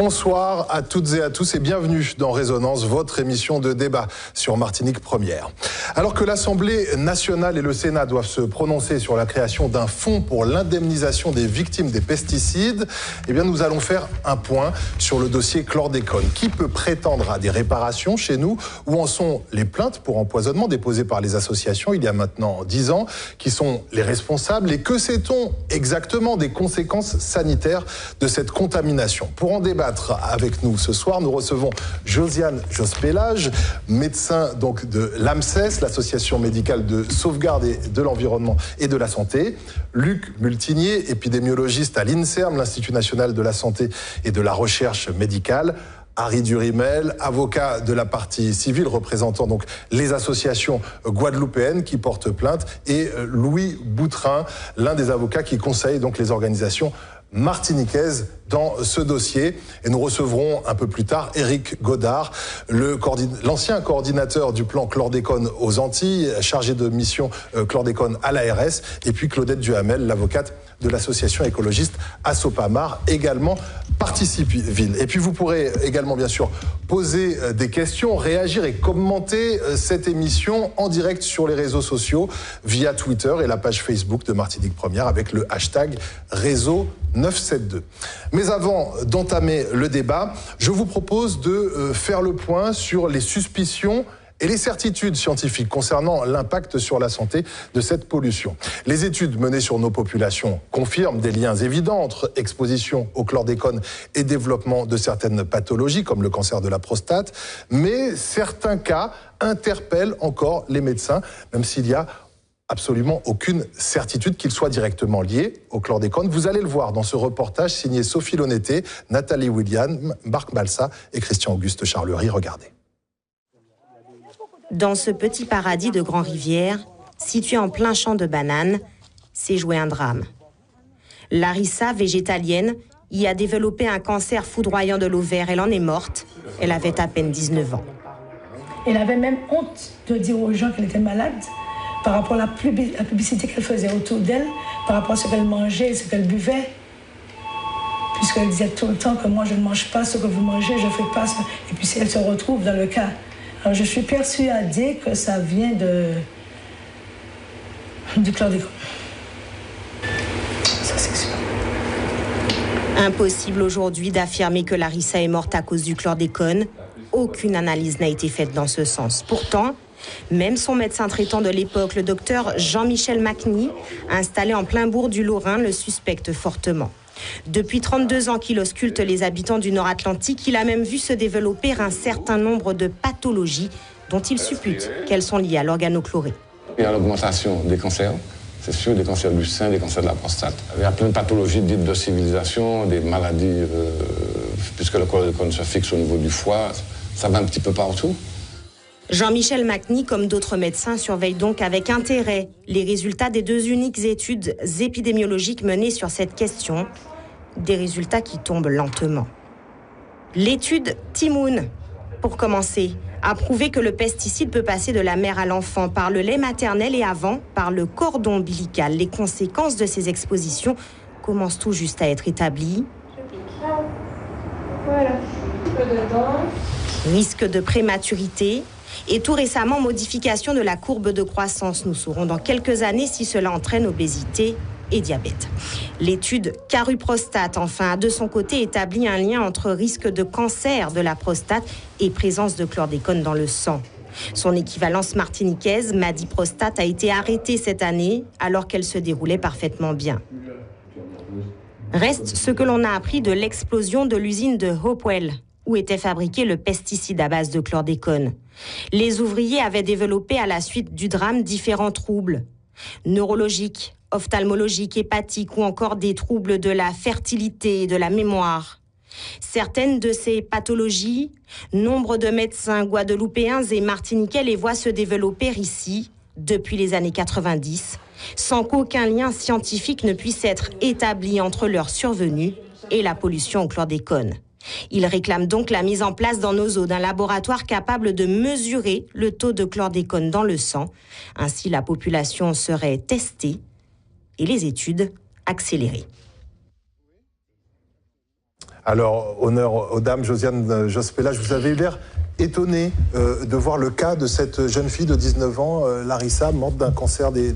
Bonsoir à toutes et à tous et bienvenue dans Résonance, votre émission de débat sur Martinique Première. Alors que l'Assemblée nationale et le Sénat doivent se prononcer sur la création d'un fonds pour l'indemnisation des victimes des pesticides, eh bien nous allons faire un point sur le dossier chlordécone. Qui peut prétendre à des réparations chez nous? Où en sont les plaintes pour empoisonnement déposées par les associations il y a maintenant 10 ans? Qui sont les responsables? Et que sait-on exactement des conséquences sanitaires de cette contamination? Pour en débattre avec nous ce soir, nous recevons Josiane Jospélage, médecin donc de l'AMSES, l'association médicale de sauvegarde de l'environnement et de la santé, Luc Multinier, épidémiologiste à l'INSERM, l'Institut national de la santé et de la recherche médicale, Harry Durimel, avocat de la partie civile, représentant donc les associations guadeloupéennes qui portent plainte, et Louis Boutrin, l'un des avocats qui conseille donc les organisations martiniquaises dans ce dossier. Et nous recevrons un peu plus tard Éric Godard, l'ancien coordinateur du plan chlordécone aux Antilles, chargé de mission chlordécone à l'ARS, et puis Claudette Duhamel, l'avocate de l'association écologiste Assopamar, également partie civile. Et puis vous pourrez également bien sûr poser des questions, réagir et commenter cette émission en direct sur les réseaux sociaux via Twitter et la page Facebook de Martinique Première avec le hashtag Réseau 972. Mais avant d'entamer le débat, je vous propose de faire le point sur les suspicions et les certitudes scientifiques concernant l'impact sur la santé de cette pollution. Les études menées sur nos populations confirment des liens évidents entre exposition au chlordécone et développement de certaines pathologies, comme le cancer de la prostate, mais certains cas interpellent encore les médecins, même s'il y a absolument aucune certitude qu'il soit directement lié au chlordécone. Vous allez le voir dans ce reportage signé Sophie Loneté, Nathalie William, Marc Balsa et Christian-Auguste Charlery. Regardez. Dans ce petit paradis de Grand-Rivière, situé en plein champ de bananes, s'est joué un drame. Larissa, végétalienne, y a développé un cancer foudroyant de l'ovaire. Elle en est morte. Elle avait à peine 19 ans. Elle avait même honte de dire aux gens qu'elle était malade par rapport à la publicité qu'elle faisait autour d'elle, par rapport à ce qu'elle mangeait et ce qu'elle buvait. Puisqu'elle disait tout le temps que moi je ne mange pas ce que vous mangez, je ne fais pas ça. Et puis si elle se retrouve dans le cas. Alors je suis persuadée que ça vient du chlordécone. Ça c'est sûr. Impossible aujourd'hui d'affirmer que Larissa est morte à cause du chlordécone. Aucune analyse n'a été faite dans ce sens. Pourtant, même son médecin traitant de l'époque, le docteur Jean-Michel Macny, installé en plein bourg du Lorrain, le suspecte fortement. Depuis 32 ans qu'il ausculte les habitants du Nord-Atlantique, il a même vu se développer un certain nombre de pathologies dont il suppute qu'elles sont liées à l'organochloré. Il y a l'augmentation des cancers, c'est sûr, des cancers du sein, des cancers de la prostate. Il y a plein de pathologies dites de civilisation, des maladies, puisque le chlordécone se fixe au niveau du foie, ça va un petit peu partout. Jean-Michel Macny, comme d'autres médecins, surveille donc avec intérêt les résultats des 2 uniques études épidémiologiques menées sur cette question, des résultats qui tombent lentement. L'étude Timoun, pour commencer, a prouvé que le pesticide peut passer de la mère à l'enfant par le lait maternel et avant par le cordon ombilical. Les conséquences de ces expositions commencent tout juste à être établies. Voilà, Risque de prématurité et tout récemment modification de la courbe de croissance. Nous saurons dans quelques années si cela entraîne obésité et diabète. L'étude Caruprostate, enfin, a de son côté établi un lien entre risque de cancer de la prostate et présence de chlordécone dans le sang. Son équivalence martiniquaise, Madiprostate, a été arrêtée cette année alors qu'elle se déroulait parfaitement bien. Reste ce que l'on a appris de l'explosion de l'usine de Hopewell, où était fabriqué le pesticide à base de chlordécone. Les ouvriers avaient développé à la suite du drame différents troubles neurologiques, ophtalmologiques, hépatiques ou encore des troubles de la fertilité et de la mémoire. Certaines de ces pathologies, nombre de médecins guadeloupéens et martiniquais les voient se développer ici depuis les années 90, sans qu'aucun lien scientifique ne puisse être établi entre leur survenue et la pollution au chlordécone. Ils réclament donc la mise en place dans nos eaux d'un laboratoire capable de mesurer le taux de chlordécone dans le sang. Ainsi, la population serait testée et les études accélérées. Alors, honneur aux dames, Josiane Jospella, je vous avais eu l'air étonné de voir le cas de cette jeune fille de 19 ans, Larissa, morte d'un cancer des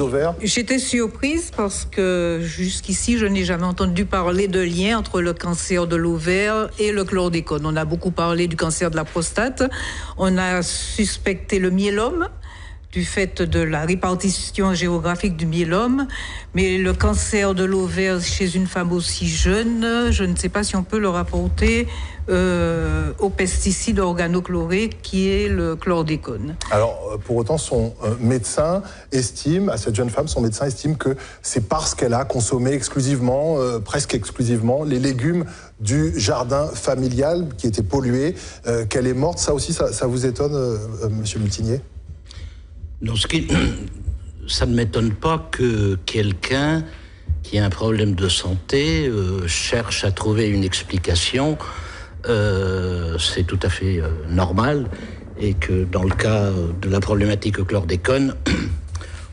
ovaires. J'étais surprise parce que jusqu'ici, je n'ai jamais entendu parler de lien entre le cancer de l'ovaire et le chlordécone. On a beaucoup parlé du cancer de la prostate, on a suspecté le myélome, du fait de la répartition géographique du myélome, mais le cancer de l'ovaire chez une femme aussi jeune, je ne sais pas si on peut le rapporter au pesticide organochloré qui est le chlordécone. Alors, pour autant, son médecin estime, à cette jeune femme, son médecin estime que c'est parce qu'elle a consommé exclusivement, presque exclusivement, les légumes du jardin familial qui étaient pollués, qu'elle est morte. Ça aussi, ça vous étonne, monsieur Multinier ? Non, ça ne m'étonne pas que quelqu'un qui a un problème de santé cherche à trouver une explication. C'est tout à fait normal, et que dans le cas de la problématique chlordécone,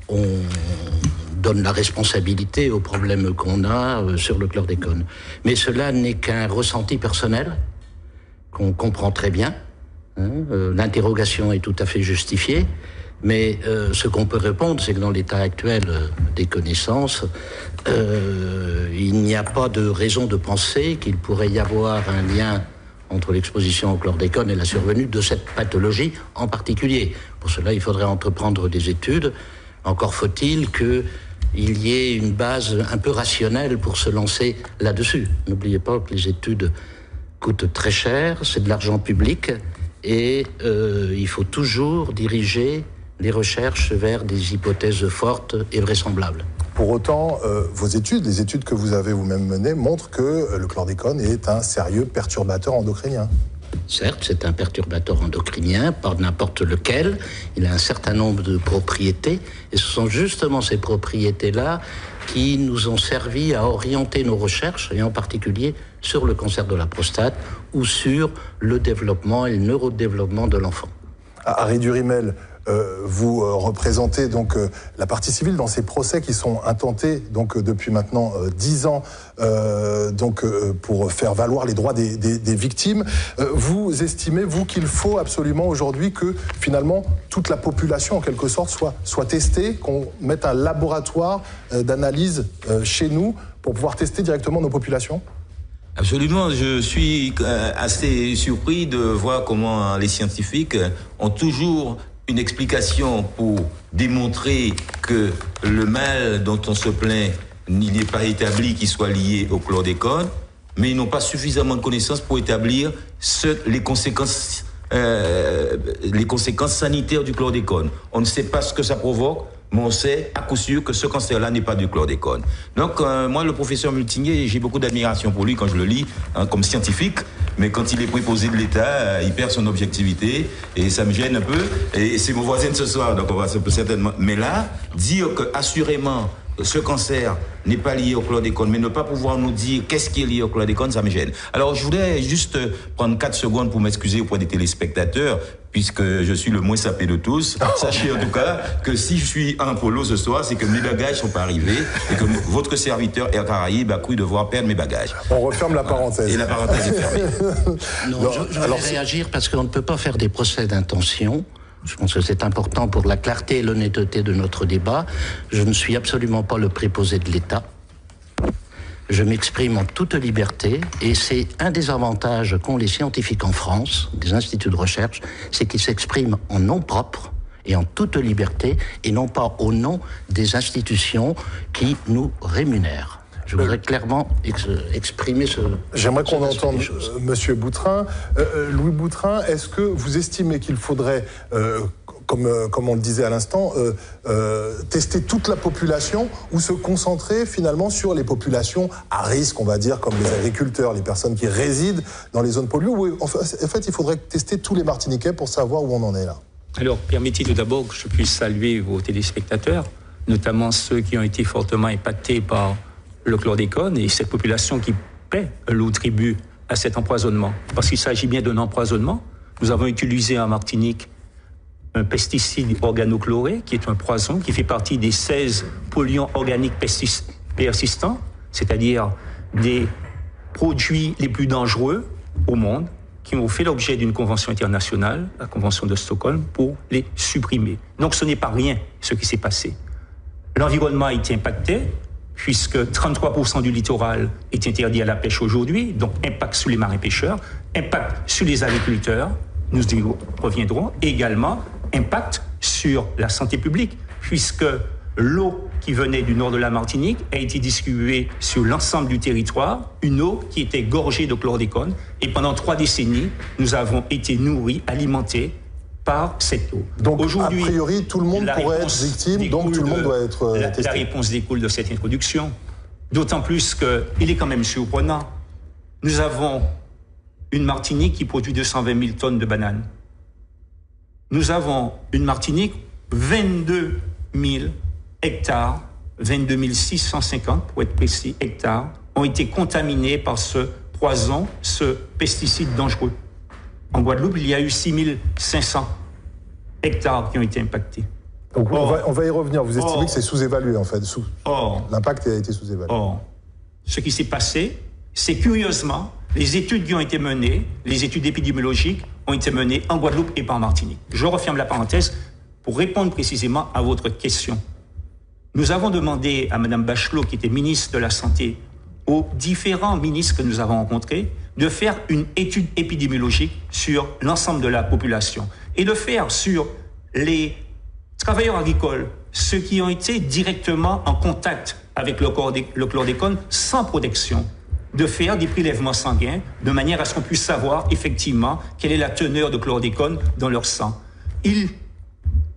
on donne la responsabilité aux problèmes qu'on a sur le chlordécone. Mais cela n'est qu'un ressenti personnel qu'on comprend très bien. L'interrogation est tout à fait justifiée. Mais ce qu'on peut répondre, c'est que dans l'état actuel des connaissances, il n'y a pas de raison de penser qu'il pourrait y avoir un lien entre l'exposition au chlordécone et la survenue de cette pathologie en particulier. Pour cela, il faudrait entreprendre des études. Encore faut-il qu'il y ait une base un peu rationnelle pour se lancer là-dessus. N'oubliez pas que les études coûtent très cher, c'est de l'argent public, et il faut toujours diriger les recherches vers des hypothèses fortes et vraisemblables. Pour autant, vos études, les études que vous avez vous-même menées, montrent que le chlordécone est un sérieux perturbateur endocrinien. Certes, c'est un perturbateur endocrinien, pas n'importe lequel. Il a un certain nombre de propriétés, et ce sont justement ces propriétés-là qui nous ont servi à orienter nos recherches, et en particulier sur le cancer de la prostate ou sur le développement et le neurodéveloppement de l'enfant. Harry Durimel, vous représentez donc la partie civile dans ces procès qui sont intentés donc depuis maintenant 10 ans pour faire valoir les droits des victimes. Vous estimez, vous, qu'il faut absolument aujourd'hui que finalement toute la population en quelque sorte soit testée, qu'on mette un laboratoire d'analyse chez nous pour pouvoir tester directement nos populations ? Absolument, je suis assez surpris de voir comment les scientifiques ont toujours une explication pour démontrer que le mal dont on se plaint, il n'est pas établi qu'il soit lié au chlordécone, mais ils n'ont pas suffisamment de connaissances pour établir les conséquences sanitaires du chlordécone. On ne sait pas ce que ça provoque, mais on sait à coup sûr que ce cancer-là n'est pas du chlordécone. Donc, moi, le professeur Multinier, j'ai beaucoup d'admiration pour lui quand je le lis, comme scientifique, mais quand il est préposé de l'État, il perd son objectivité, et ça me gêne un peu, et c'est mon voisin de ce soir, donc on va certainement... Mais là, dire que, assurément, ce cancer n'est pas lié au chlordécone, mais ne pas pouvoir nous dire qu'est-ce qui est lié au chlordécone, ça me gêne. Alors, je voudrais juste prendre 4 secondes pour m'excuser auprès des téléspectateurs, puisque je suis le moins sapé de tous. Sachez en tout cas que si je suis en polo ce soir, c'est que mes bagages sont pas arrivés et que votre serviteur Air Caraïbes a cru devoir perdre mes bagages. On referme la parenthèse. Et la parenthèse est fermée. Non, je vais réagir parce qu'on ne peut pas faire des procès d'intention. Je pense que c'est important pour la clarté et l'honnêteté de notre débat. Je ne suis absolument pas le préposé de l'État. Je m'exprime en toute liberté, et c'est un des avantages qu'ont les scientifiques en France, des instituts de recherche, c'est qu'ils s'expriment en nom propre et en toute liberté, et non pas au nom des institutions qui nous rémunèrent. Je voudrais clairement exprimer ce... J'aimerais qu'on entende Monsieur Boutrin. Louis Boutrin, est-ce que vous estimez qu'il faudrait, comme on le disait à l'instant, tester toute la population ou se concentrer finalement sur les populations à risque, on va dire, comme les agriculteurs, les personnes qui résident dans les zones polluées, ou en fait, il faudrait tester tous les Martiniquais pour savoir où on en est là? Alors, permettez tout d'abord que je puisse saluer vos téléspectateurs, notamment ceux qui ont été fortement impactés par le chlordécone et cette population qui paie un lourd tribut à cet empoisonnement. Parce qu'il s'agit bien d'un empoisonnement. Nous avons utilisé en Martinique un pesticide organochloré, qui est un poison, qui fait partie des 16 polluants organiques persistants, c'est-à-dire des produits les plus dangereux au monde qui ont fait l'objet d'une convention internationale, la convention de Stockholm, pour les supprimer. Donc ce n'est pas rien ce qui s'est passé. L'environnement a été impacté, puisque 33% du littoral est interdit à la pêche aujourd'hui, donc impact sur les marins pêcheurs, impact sur les agriculteurs, nous y reviendrons, et également impact sur la santé publique, puisque l'eau qui venait du nord de la Martinique a été distribuée sur l'ensemble du territoire, une eau qui était gorgée de chlordécone, et pendant 3 décennies, nous avons été nourris, alimentés par cette eau. Donc, a priori, tout le monde pourrait être victime, donc tout le monde doit être testé. La réponse découle de cette introduction. D'autant plus qu'il est quand même surprenant. Nous avons une Martinique qui produit 220 000 tonnes de bananes. Nous avons une Martinique, 22 000 hectares, 22 650 pour être précis, hectares, ont été contaminés par ce poison, ce pesticide dangereux. En Guadeloupe, il y a eu 6 500 hectares qui ont été impactés. Donc on va y revenir. Vous estimez que c'est sous-évalué, en fait. L'impact a été sous-évalué. Ce qui s'est passé, c'est curieusement, les études qui ont été menées, les études épidémiologiques, ont été menées en Guadeloupe et pas en Martinique. Je referme la parenthèse pour répondre précisément à votre question. Nous avons demandé à Mme Bachelot, qui était ministre de la Santé, aux différents ministres que nous avons rencontrés, de faire une étude épidémiologique sur l'ensemble de la population et de faire sur les travailleurs agricoles, ceux qui ont été directement en contact avec le chlordécone sans protection, de faire des prélèvements sanguins de manière à ce qu'on puisse savoir effectivement quelle est la teneur de chlordécone dans leur sang. Il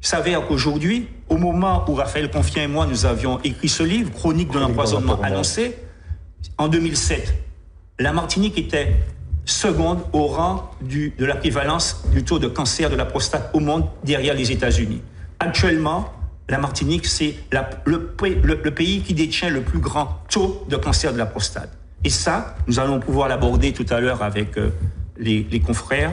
s'avère qu'aujourd'hui, au moment où Raphaël Confien et moi, nous avions écrit ce livre, Chronique de l'empoisonnement annoncé, en 2007, la Martinique était seconde au rang de la prévalence du taux de cancer de la prostate au monde, derrière les États-Unis. Actuellement, la Martinique, c'est le pays qui détient le plus grand taux de cancer de la prostate. Et ça, nous allons pouvoir l'aborder tout à l'heure avec les confrères,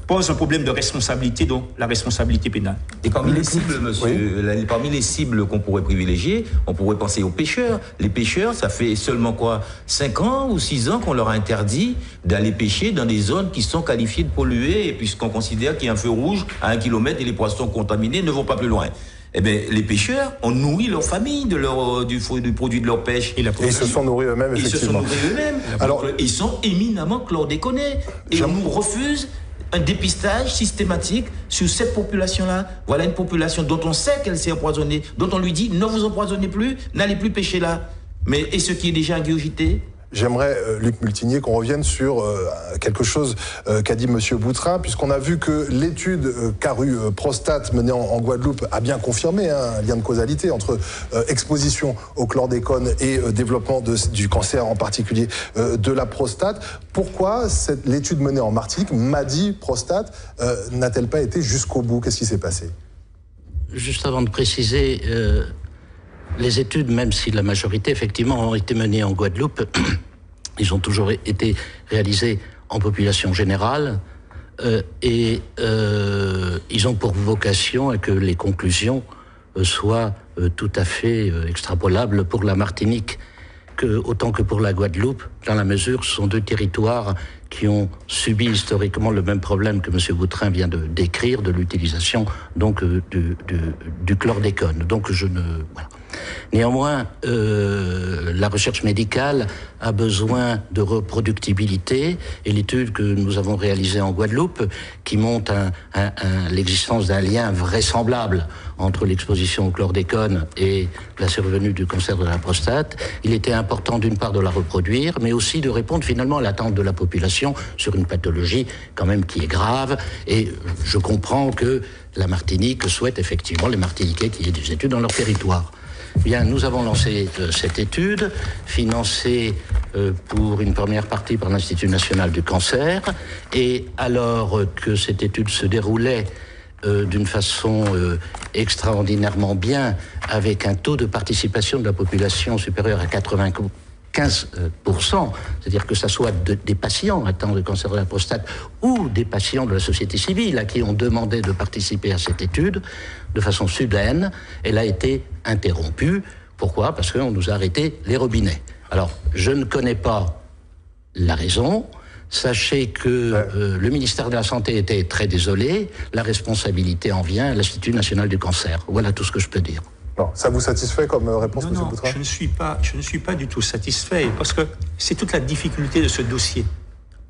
pose un problème de responsabilité, donc la responsabilité pénale. Et parmi les cibles, monsieur, parmi les cibles qu'on pourrait privilégier, on pourrait penser aux pêcheurs. Les pêcheurs, ça fait seulement 5 ans ou 6 ans qu'on leur a interdit d'aller pêcher dans des zones qui sont qualifiées de polluées, puisqu'on considère qu'il y a un feu rouge à 1 kilomètre et les poissons contaminés ne vont pas plus loin. Eh bien, les pêcheurs ont nourri leur famille du produit de leur pêche. Et ils se sont nourris eux-mêmes, effectivement. Alors, ils sont éminemment chlordéconés. Et on nous refuse un dépistage systématique sur cette population-là. Voilà une population dont on sait qu'elle s'est empoisonnée, dont on lui dit « ne vous empoisonnez plus, n'allez plus pêcher là ». Mais et ce qui est déjà ingurgité ? J'aimerais, Luc Multinier, qu'on revienne sur quelque chose qu'a dit Monsieur Boutrin, puisqu'on a vu que l'étude Caru Prostate menée en Guadeloupe a bien confirmé un lien de causalité entre exposition au chlordécone et développement du cancer, en particulier de la prostate. Pourquoi l'étude menée en Martinique, MADI Prostate, n'a-t-elle pas été jusqu'au bout ? Qu'est-ce qui s'est passé ? Juste avant de préciser... les études, même si la majorité, effectivement, ont été menées en Guadeloupe, ils ont toujours été réalisés en population générale et ils ont pour vocation que les conclusions soient tout à fait extrapolables pour la Martinique autant que pour la Guadeloupe, dans la mesure où ce sont 2 territoires qui ont subi historiquement le même problème que M. Boutrin vient de décrire, de l'utilisation donc du chlordécone. Donc voilà. Néanmoins, la recherche médicale a besoin de reproductibilité et l'étude que nous avons réalisée en Guadeloupe, qui montre l'existence d'un lien vraisemblable entre l'exposition au chlordécone et la survenue du cancer de la prostate, il était important d'une part de la reproduire, mais aussi de répondre finalement à l'attente de la population sur une pathologie quand même qui est grave. Et je comprends que la Martinique souhaite effectivement, les Martiniquais, qu'il y ait des études dans leur territoire. Bien, nous avons lancé cette étude, financée pour une première partie par l'Institut national du cancer, et alors que cette étude se déroulait d'une façon extraordinairement bien, avec un taux de participation de la population supérieur à 95%, c'est-à-dire que ça soit des patients atteints de cancer de la prostate ou des patients de la société civile à qui on demandait de participer à cette étude, de façon soudaine, elle a été interrompue. Pourquoi ? Parce qu'on nous a arrêté les robinets. Alors, je ne connais pas la raison. Sachez que le ministère de la Santé était très désolé. La responsabilité en vient à l'Institut national du cancer. Voilà tout ce que je peux dire. Non, ça vous satisfait comme réponse, M. Boutrat ? Je ne suis pas du tout satisfait, parce que c'est toute la difficulté de ce dossier.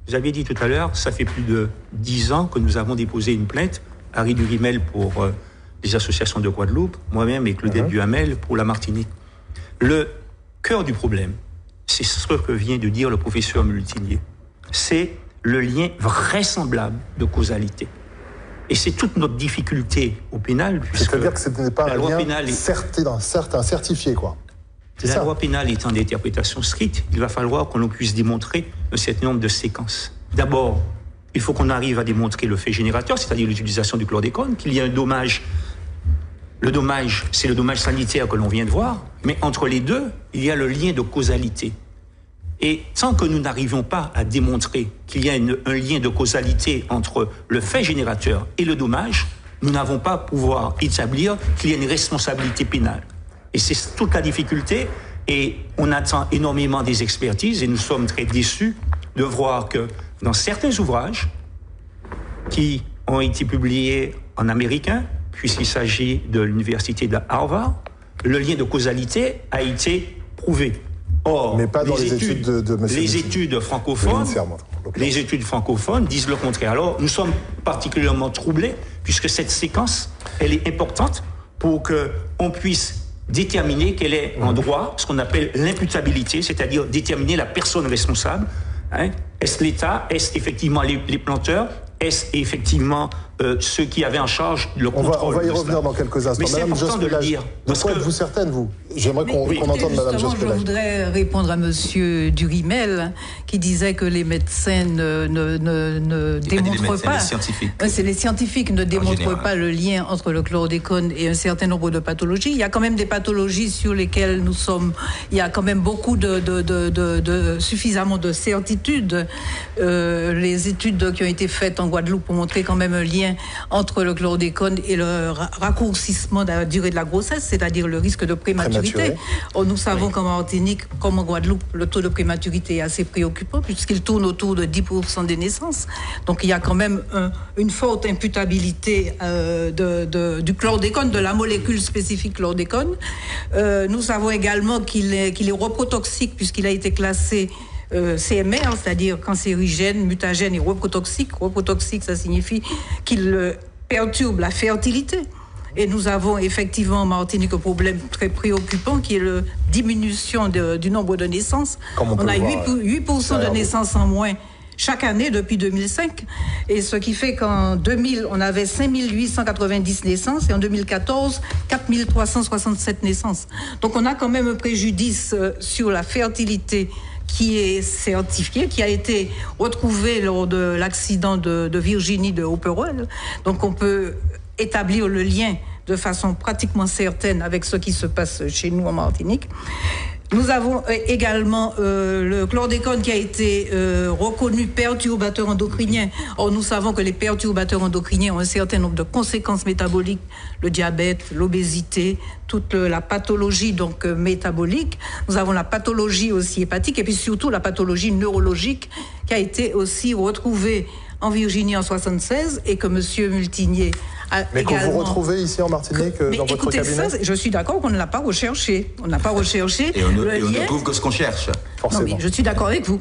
Vous avez dit tout à l'heure, ça fait plus de 10 ans que nous avons déposé une plainte, Harry Durimel pour les associations de Guadeloupe, moi-même et Claudette Duhamel pour la Martinique. Le cœur du problème, c'est ce que vient de dire le professeur Multinier. C'est le lien vraisemblable de causalité. Et c'est toute notre difficulté au pénal. C'est-à-dire que ce n'est pas un lien certifié, quoi. La loi pénale étant d'interprétation stricte, il va falloir qu'on puisse démontrer un certain nombre de séquences. D'abord, il faut qu'on arrive à démontrer le fait générateur, c'est-à-dire l'utilisation du chlordécone, qu'il y a un dommage. Le dommage, c'est le dommage sanitaire que l'on vient de voir, mais entre les deux, il y a le lien de causalité. Et tant que nous n'arrivons pas à démontrer qu'il y a un lien de causalité entre le fait générateur et le dommage, nous n'avons pas à pouvoir établir qu'il y a une responsabilité pénale. Et c'est toute la difficulté, et on attend énormément des expertises, et nous sommes très déçus de voir que dans certains ouvrages qui ont été publiés en américain, puisqu'il s'agit de l'université de Harvard, le lien de causalité a été prouvé. Or, mais pas dans les études de M. Les études francophones, disent le contraire. Alors, nous sommes particulièrement troublés, puisque cette séquence, elle est importante pour qu'on puisse déterminer quelle est en droit ce qu'on appelle l'imputabilité, c'est-à-dire déterminer la personne responsable. Est-ce l'État? Est-ce effectivement les planteurs? Est-ce effectivement ceux qui avaient en charge le contrôle? On va y revenir dans quelques instants. Mais c'est important de le dire. De quoi êtes-vous certaine, vous? J'aimerais qu'on entende Mme Jospelage. Je voudrais répondre à M. Durimel, qui disait que les médecins ne démontrent pas... C'est les scientifiques ne démontrent pas le lien entre le chlordécone et un certain nombre de pathologies. Il y a quand même des pathologies sur lesquelles nous sommes... Il y a quand même beaucoup suffisamment de certitudes. Les études qui ont été faites en Guadeloupe ont montré quand même un lien entre le chlordécone et le raccourcissement de la durée de la grossesse, c'est-à-dire le risque de prématurité. Or, nous savons qu'en Martinique, comme en Guadeloupe, le taux de prématurité est assez préoccupant puisqu'il tourne autour de 10% des naissances. Donc il y a quand même une forte imputabilité du chlordécone, de la molécule spécifique chlordécone. Nous savons également qu'il est reprotoxique puisqu'il a été classé CMR, c'est-à-dire cancérigène, mutagène et reprotoxique. Reprotoxique, ça signifie qu'il perturbe la fertilité. Et nous avons effectivement en Martinique un problème très préoccupant qui est la diminution du nombre de naissances. On a 8% de naissances en moins chaque année depuis 2005. Et ce qui fait qu'en 2000, on avait 5890 naissances et en 2014, 4367 naissances. Donc on a quand même un préjudice sur la fertilité qui est certifié, qui a été retrouvé lors de l'accident de Virginie de Hopperwell. Donc on peut établir le lien de façon pratiquement certaine avec ce qui se passe chez nous en Martinique. Nous avons également le chlordécone qui a été reconnu perturbateur endocrinien. Or, nous savons que les perturbateurs endocriniens ont un certain nombre de conséquences métaboliques, le diabète, l'obésité, toute la pathologie donc métabolique. Nous avons la pathologie aussi hépatique et puis surtout la pathologie neurologique qui a été aussi retrouvée en Virginie en 1976 et que M. Multinier a mais également... que vous retrouvez ici en Martinique, dans votre cabinet? Je suis d'accord qu'on ne l'a pas recherché. On n'a pas recherché. Et on ne trouve que ce qu'on cherche. Forcément. Non, mais je suis d'accord avec vous.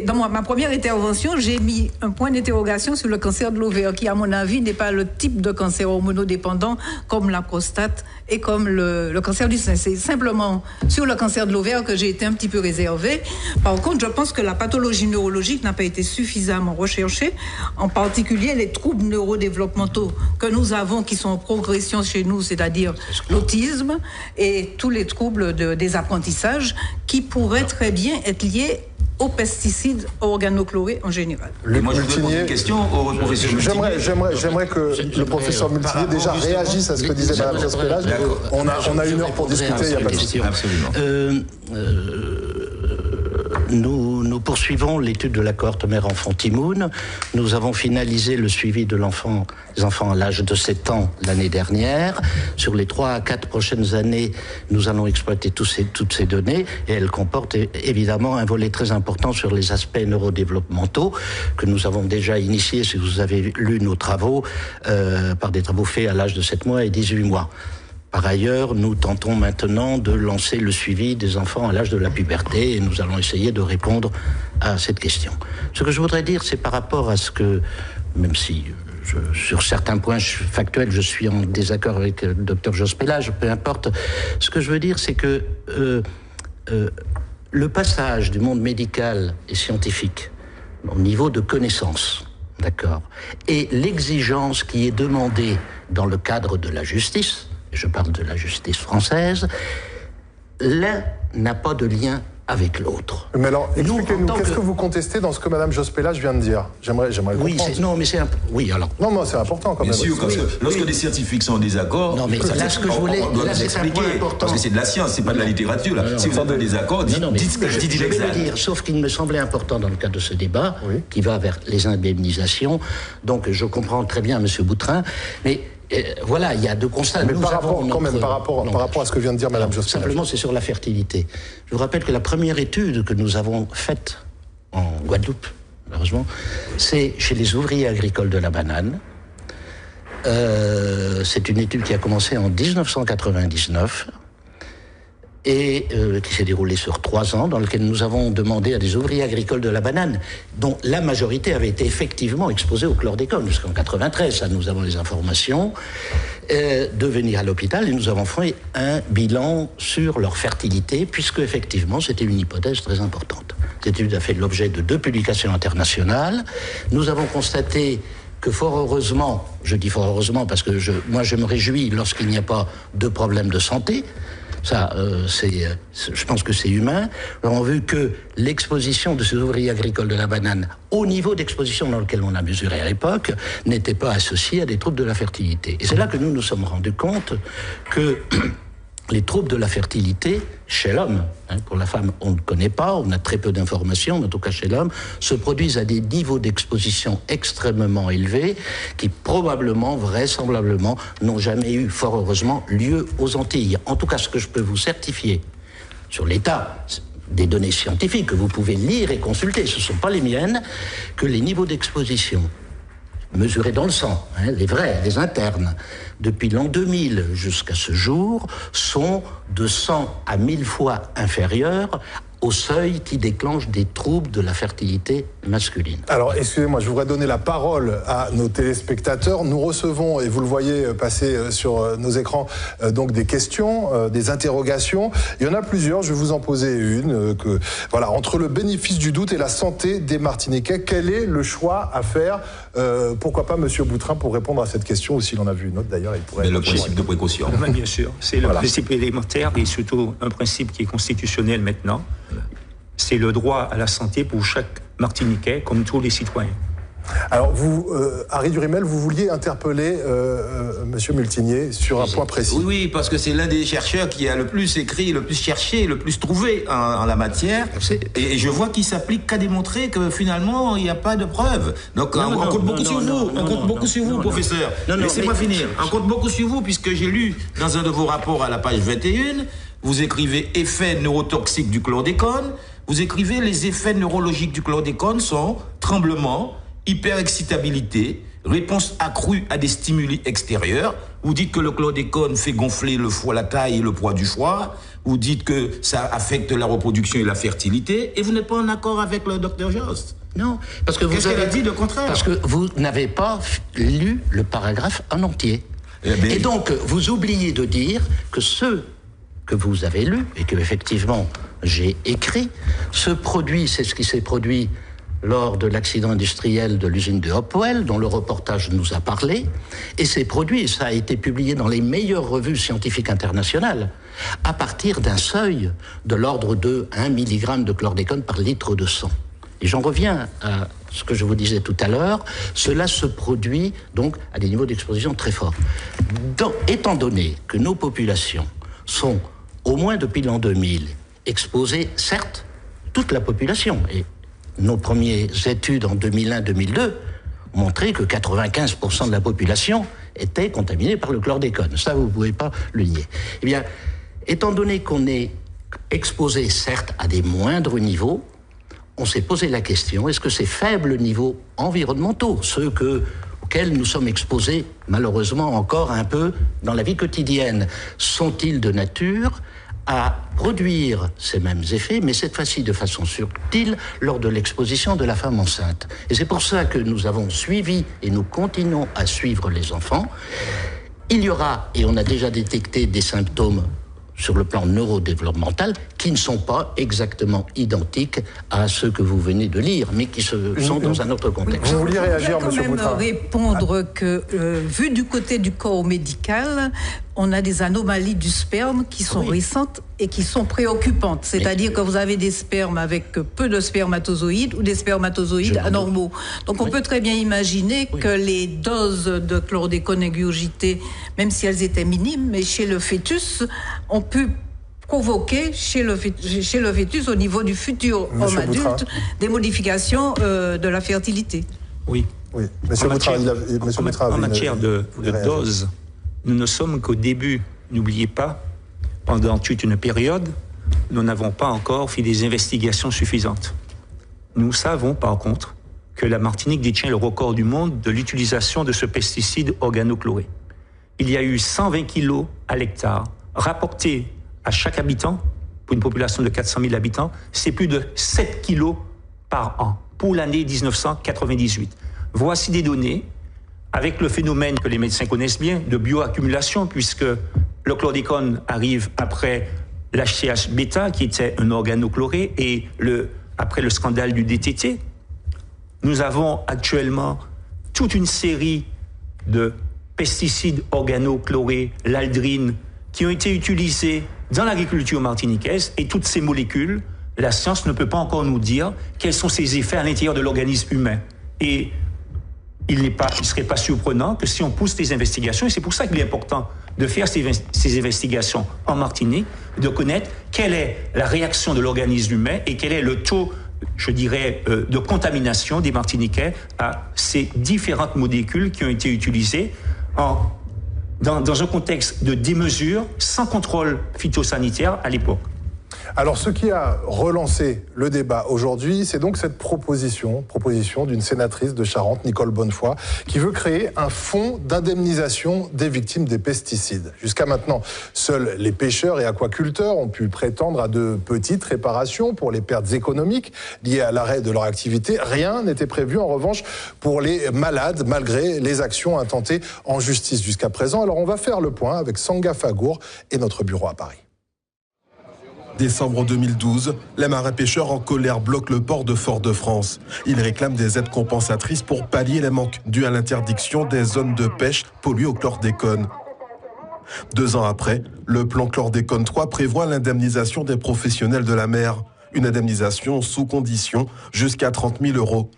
Dans ma première intervention, j'ai mis un point d'interrogation sur le cancer de l'ovaire, qui, à mon avis, n'est pas le type de cancer hormonodépendant comme la prostate et comme le cancer du sein. C'est simplement sur le cancer de l'ovaire que j'ai été un petit peu réservée. Par contre, je pense que la pathologie neurologique n'a pas été suffisamment recherchée, en particulier les troubles neurodéveloppementaux que nous avons, qui sont en progression chez nous, c'est-à-dire l'autisme et tous les troubles des apprentissages, qui pourraient très bien être liés aux pesticides organochlorés en général. Moi, je voudrais poser une question au professeur Multinier. J'aimerais que le professeur Multinier déjà réagisse à ce que disait Mme Jospelage. On a 1 heure pour discuter, il n'y a pas de souci. Absolument. Nous poursuivons l'étude de la cohorte mère-enfant Timoun. Nous avons finalisé le suivi des enfants à l'âge de 7 ans l'année dernière. Sur les 3 à 4 prochaines années, nous allons exploiter toutes ces données et elles comportent évidemment un volet très important sur les aspects neurodéveloppementaux que nous avons déjà initiés, si vous avez lu nos travaux, par des travaux faits à l'âge de 7 mois et 18 mois. Par ailleurs, nous tentons maintenant de lancer le suivi des enfants à l'âge de la puberté et nous allons essayer de répondre à cette question. Ce que je voudrais dire, c'est par rapport à ce que, même si sur certains points factuels, je suis en désaccord avec le docteur Jos Pélage, peu importe, ce que je veux dire, c'est que le passage du monde médical et scientifique au niveau de connaissances, d'accord, et l'exigence qui est demandée dans le cadre de la justice, je parle de la justice française, l'un n'a pas de lien avec l'autre. Mais alors, expliquez-nous, qu'est-ce que vous contestez dans ce que Mme Jos Pélage vient de dire? J'aimerais comprendre. Oui, alors... Non, c'est important quand même. Bien sûr, parce que lorsque des scientifiques sont en désaccord, non, mais là, ce que je voulais... on doit nous expliquer, parce que c'est de la science, c'est pas de la littérature. Là. Si vous êtes en désaccord, dites ce que je dis Je vais le dire, sauf qu'il me semblait important dans le cadre de ce débat, qui va vers les indemnisations, donc je comprends très bien M. Boutrin, mais... voilà, il y a deux constats. Mais par rapport à ce que vient de dire Mme Jos Pélage. Simplement, c'est sur la fertilité. Je vous rappelle que la première étude que nous avons faite en Guadeloupe, malheureusement, c'est chez les ouvriers agricoles de la banane. C'est une étude qui a commencé en 1999 et qui s'est déroulée sur 3 ans, dans lequel nous avons demandé à des ouvriers agricoles de la banane, dont la majorité avait été effectivement exposée au chlordécone jusqu'en 93, ça nous avons les informations, de venir à l'hôpital et nous avons fait un bilan sur leur fertilité, puisque effectivement c'était une hypothèse très importante. Cette étude a fait l'objet de 2 publications internationales. Nous avons constaté que fort heureusement, je dis fort heureusement parce que moi je me réjouis lorsqu'il n'y a pas de problème de santé. Ça, je pense que c'est humain. Nous avons vu que l'exposition de ces ouvriers agricoles de la banane, au niveau d'exposition dans lequel on a mesuré à l'époque, n'était pas associée à des troubles de la fertilité. Et c'est là que nous nous sommes rendus compte que les troubles de la fertilité, chez l'homme, pour la femme on ne connaît pas, on a très peu d'informations, mais en tout cas chez l'homme, se produisent à des niveaux d'exposition extrêmement élevés qui probablement, vraisemblablement, n'ont jamais eu, fort heureusement, lieu aux Antilles. En tout cas, ce que je peux vous certifier sur l'état des données scientifiques que vous pouvez lire et consulter, ce ne sont pas les miennes, que les niveaux d'exposition mesurés dans le sang, les vrais, les internes, depuis l'an 2000 jusqu'à ce jour, sont de 100 à 1000 fois inférieurs au seuil qui déclenche des troubles de la fertilité masculine. Alors, excusez-moi, je voudrais donner la parole à nos téléspectateurs. Nous recevons, et vous le voyez passer sur nos écrans, donc des questions, des interrogations. Il y en a plusieurs, je vais vous en poser une. Voilà, entre le bénéfice du doute et la santé des Martiniquais, quel est le choix à faire? Pourquoi pas M. Boutrin pour répondre à cette question, ou s'il en a vu une autre d'ailleurs, il pourrait... Mais le principe de précaution. Bien sûr, c'est le principe élémentaire et surtout un principe qui est constitutionnel maintenant. C'est le droit à la santé pour chaque Martiniquais, comme tous les citoyens. Alors, vous, Harry Durimel, vous vouliez interpeller M. Multinier sur un point précis. Oui, parce que c'est l'un des chercheurs qui a le plus écrit, le plus cherché, le plus trouvé en la matière. Et je vois qu'il s'applique qu'à démontrer que finalement, il n'y a pas de preuves. Donc, on compte beaucoup sur vous. On compte beaucoup sur vous, professeur. Laissez-moi finir. On compte beaucoup sur vous, puisque j'ai lu dans un de vos rapports à la page 21, vous écrivez « Effets neurotoxiques du chlordécone ». Vous écrivez « Les effets neurologiques du chlordécone sont tremblement, hyperexcitabilité, réponse accrue à des stimuli extérieurs. » Vous dites que le chlordécone fait gonfler le foie, la taille et le poids du foie. Vous dites que ça affecte la reproduction et la fertilité. Et vous n'êtes pas en accord avec le docteur Jost. Non, parce que vous avez dit le contraire. Parce que vous n'avez pas lu le paragraphe en entier. Et donc, vous oubliez de dire que ce que vous avez lu et que effectivement j'ai écrit, ce produit, c'est ce qui s'est produit lors de l'accident industriel de l'usine de Hopewell, dont le reportage nous a parlé, et ces produits, ça a été publié dans les meilleures revues scientifiques internationales, à partir d'un seuil de l'ordre de 1 mg de chlordécone par litre de sang. Et j'en reviens à ce que je vous disais tout à l'heure, cela se produit donc à des niveaux d'exposition très forts. Étant donné que nos populations sont, au moins depuis l'an 2000, exposées, certes, toute la population. Et nos premières études en 2001-2002 montraient que 95% de la population était contaminée par le chlordécone. Ça, vous ne pouvez pas le nier. Eh bien, étant donné qu'on est exposé, certes, à des moindres niveaux, on s'est posé la question, est-ce que ces faibles niveaux environnementaux, ceux auxquels nous sommes exposés, malheureusement, encore un peu dans la vie quotidienne, sont-ils de nature à produire ces mêmes effets, mais cette fois-ci de façon subtile, lors de l'exposition de la femme enceinte. Et c'est pour ça que nous avons suivi, et nous continuons à suivre les enfants. Il y aura, et on a déjà détecté des symptômes sur le plan neurodéveloppemental, qui ne sont pas exactement identiques à ceux que vous venez de lire, mais qui sont dans un autre contexte. Vous vouliez réagir, M. Boutrat? Répondre que, vu du côté du corps médical, on a des anomalies du sperme qui sont récentes et qui sont préoccupantes. C'est-à-dire que vous avez des spermes avec peu de spermatozoïdes ou des spermatozoïdes anormaux. Donc on peut très bien imaginer que les doses de chlordécone ingurgitées, même si elles étaient minimes, mais chez le fœtus, ont pu provoquer chez le fœtus au niveau du futur homme adulte des modifications de la fertilité. Oui. Monsieur Boutrat, en matière de dose, nous ne sommes qu'au début. N'oubliez pas, pendant toute une période, nous n'avons pas encore fait des investigations suffisantes. Nous savons par contre que la Martinique détient le record du monde de l'utilisation de ce pesticide organochloré. Il y a eu 120 kilos à l'hectare rapportés à chaque habitant, pour une population de 400 000 habitants, c'est plus de 7 kilos par an pour l'année 1998. Voici des données avec le phénomène que les médecins connaissent bien de bioaccumulation, puisque le chlordécone arrive après l'HCH-bêta, qui était un organochloré, et après le scandale du DTT. Nous avons actuellement toute une série de pesticides organochlorés, l'aldrine, qui ont été utilisés dans l'agriculture martiniquaise, et toutes ces molécules, la science ne peut pas encore nous dire quels sont ces effets à l'intérieur de l'organisme humain. Et il ne serait pas surprenant que si on pousse des investigations, et c'est pour ça qu'il est important de faire ces investigations en Martinique, de connaître quelle est la réaction de l'organisme humain et quel est le taux, je dirais, de contamination des Martiniquais à ces différentes molécules qui ont été utilisées dans un contexte de démesure, sans contrôle phytosanitaire à l'époque. Alors, ce qui a relancé le débat aujourd'hui, c'est donc cette proposition d'une sénatrice de Charente, Nicole Bonnefoy, qui veut créer un fonds d'indemnisation des victimes des pesticides. Jusqu'à maintenant, seuls les pêcheurs et aquaculteurs ont pu prétendre à de petites réparations pour les pertes économiques liées à l'arrêt de leur activité. Rien n'était prévu, en revanche, pour les malades, malgré les actions intentées en justice jusqu'à présent. Alors, on va faire le point avec Sanga Fagour et notre bureau à Paris. Décembre 2012, les marins pêcheurs en colère bloquent le port de Fort-de-France. Ils réclament des aides compensatrices pour pallier les manques dus à l'interdiction des zones de pêche polluées au chlordécone. 2 ans après, le plan chlordécone 3 prévoit l'indemnisation des professionnels de la mer. Une indemnisation sous condition jusqu'à 30 000 €.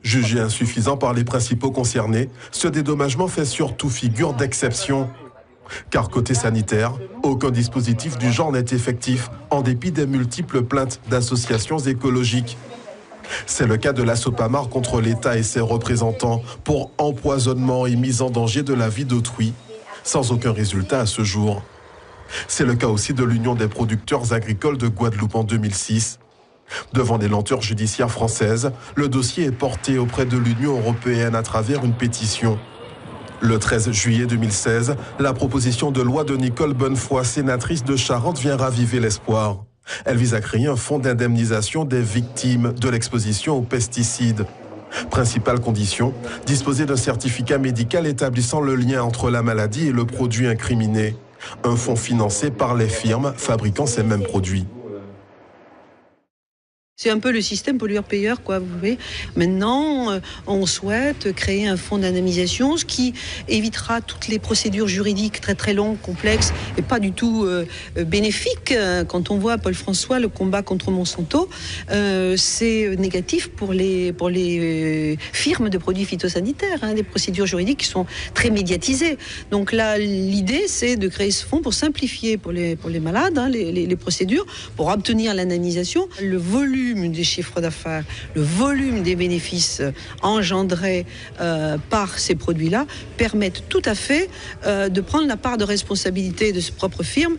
Jugé insuffisant par les principaux concernés, ce dédommagement fait surtout figure d'exception. Car côté sanitaire, aucun dispositif du genre n'est effectif, en dépit des multiples plaintes d'associations écologiques. C'est le cas de la Sopamar contre l'État et ses représentants pour empoisonnement et mise en danger de la vie d'autrui, sans aucun résultat à ce jour. C'est le cas aussi de l'Union des producteurs agricoles de Guadeloupe en 2006. Devant les lenteurs judiciaires françaises, le dossier est porté auprès de l'Union européenne à travers une pétition. Le 13 juillet 2016, la proposition de loi de Nicole Bonnefoy, sénatrice de Charente, vient raviver l'espoir. Elle vise à créer un fonds d'indemnisation des victimes de l'exposition aux pesticides. Principale condition, disposer d'un certificat médical établissant le lien entre la maladie et le produit incriminé. Un fonds financé par les firmes fabriquant ces mêmes produits. C'est un peu le système pollueur-payeur, quoi, vous voyez. Maintenant, on souhaite créer un fonds d'indemnisation, ce qui évitera toutes les procédures juridiques très très longues, complexes et pas du tout bénéfiques. Quand on voit Paul François, le combat contre Monsanto, c'est négatif pour les firmes de produits phytosanitaires, des procédures juridiques qui sont très médiatisées. Donc là, l'idée, c'est de créer ce fonds pour simplifier pour les malades, les procédures, pour obtenir l'indemnisation. Le volume des chiffres d'affaires, le volume des bénéfices engendrés par ces produits-là permettent tout à fait de prendre la part de responsabilité de ses propres firmes.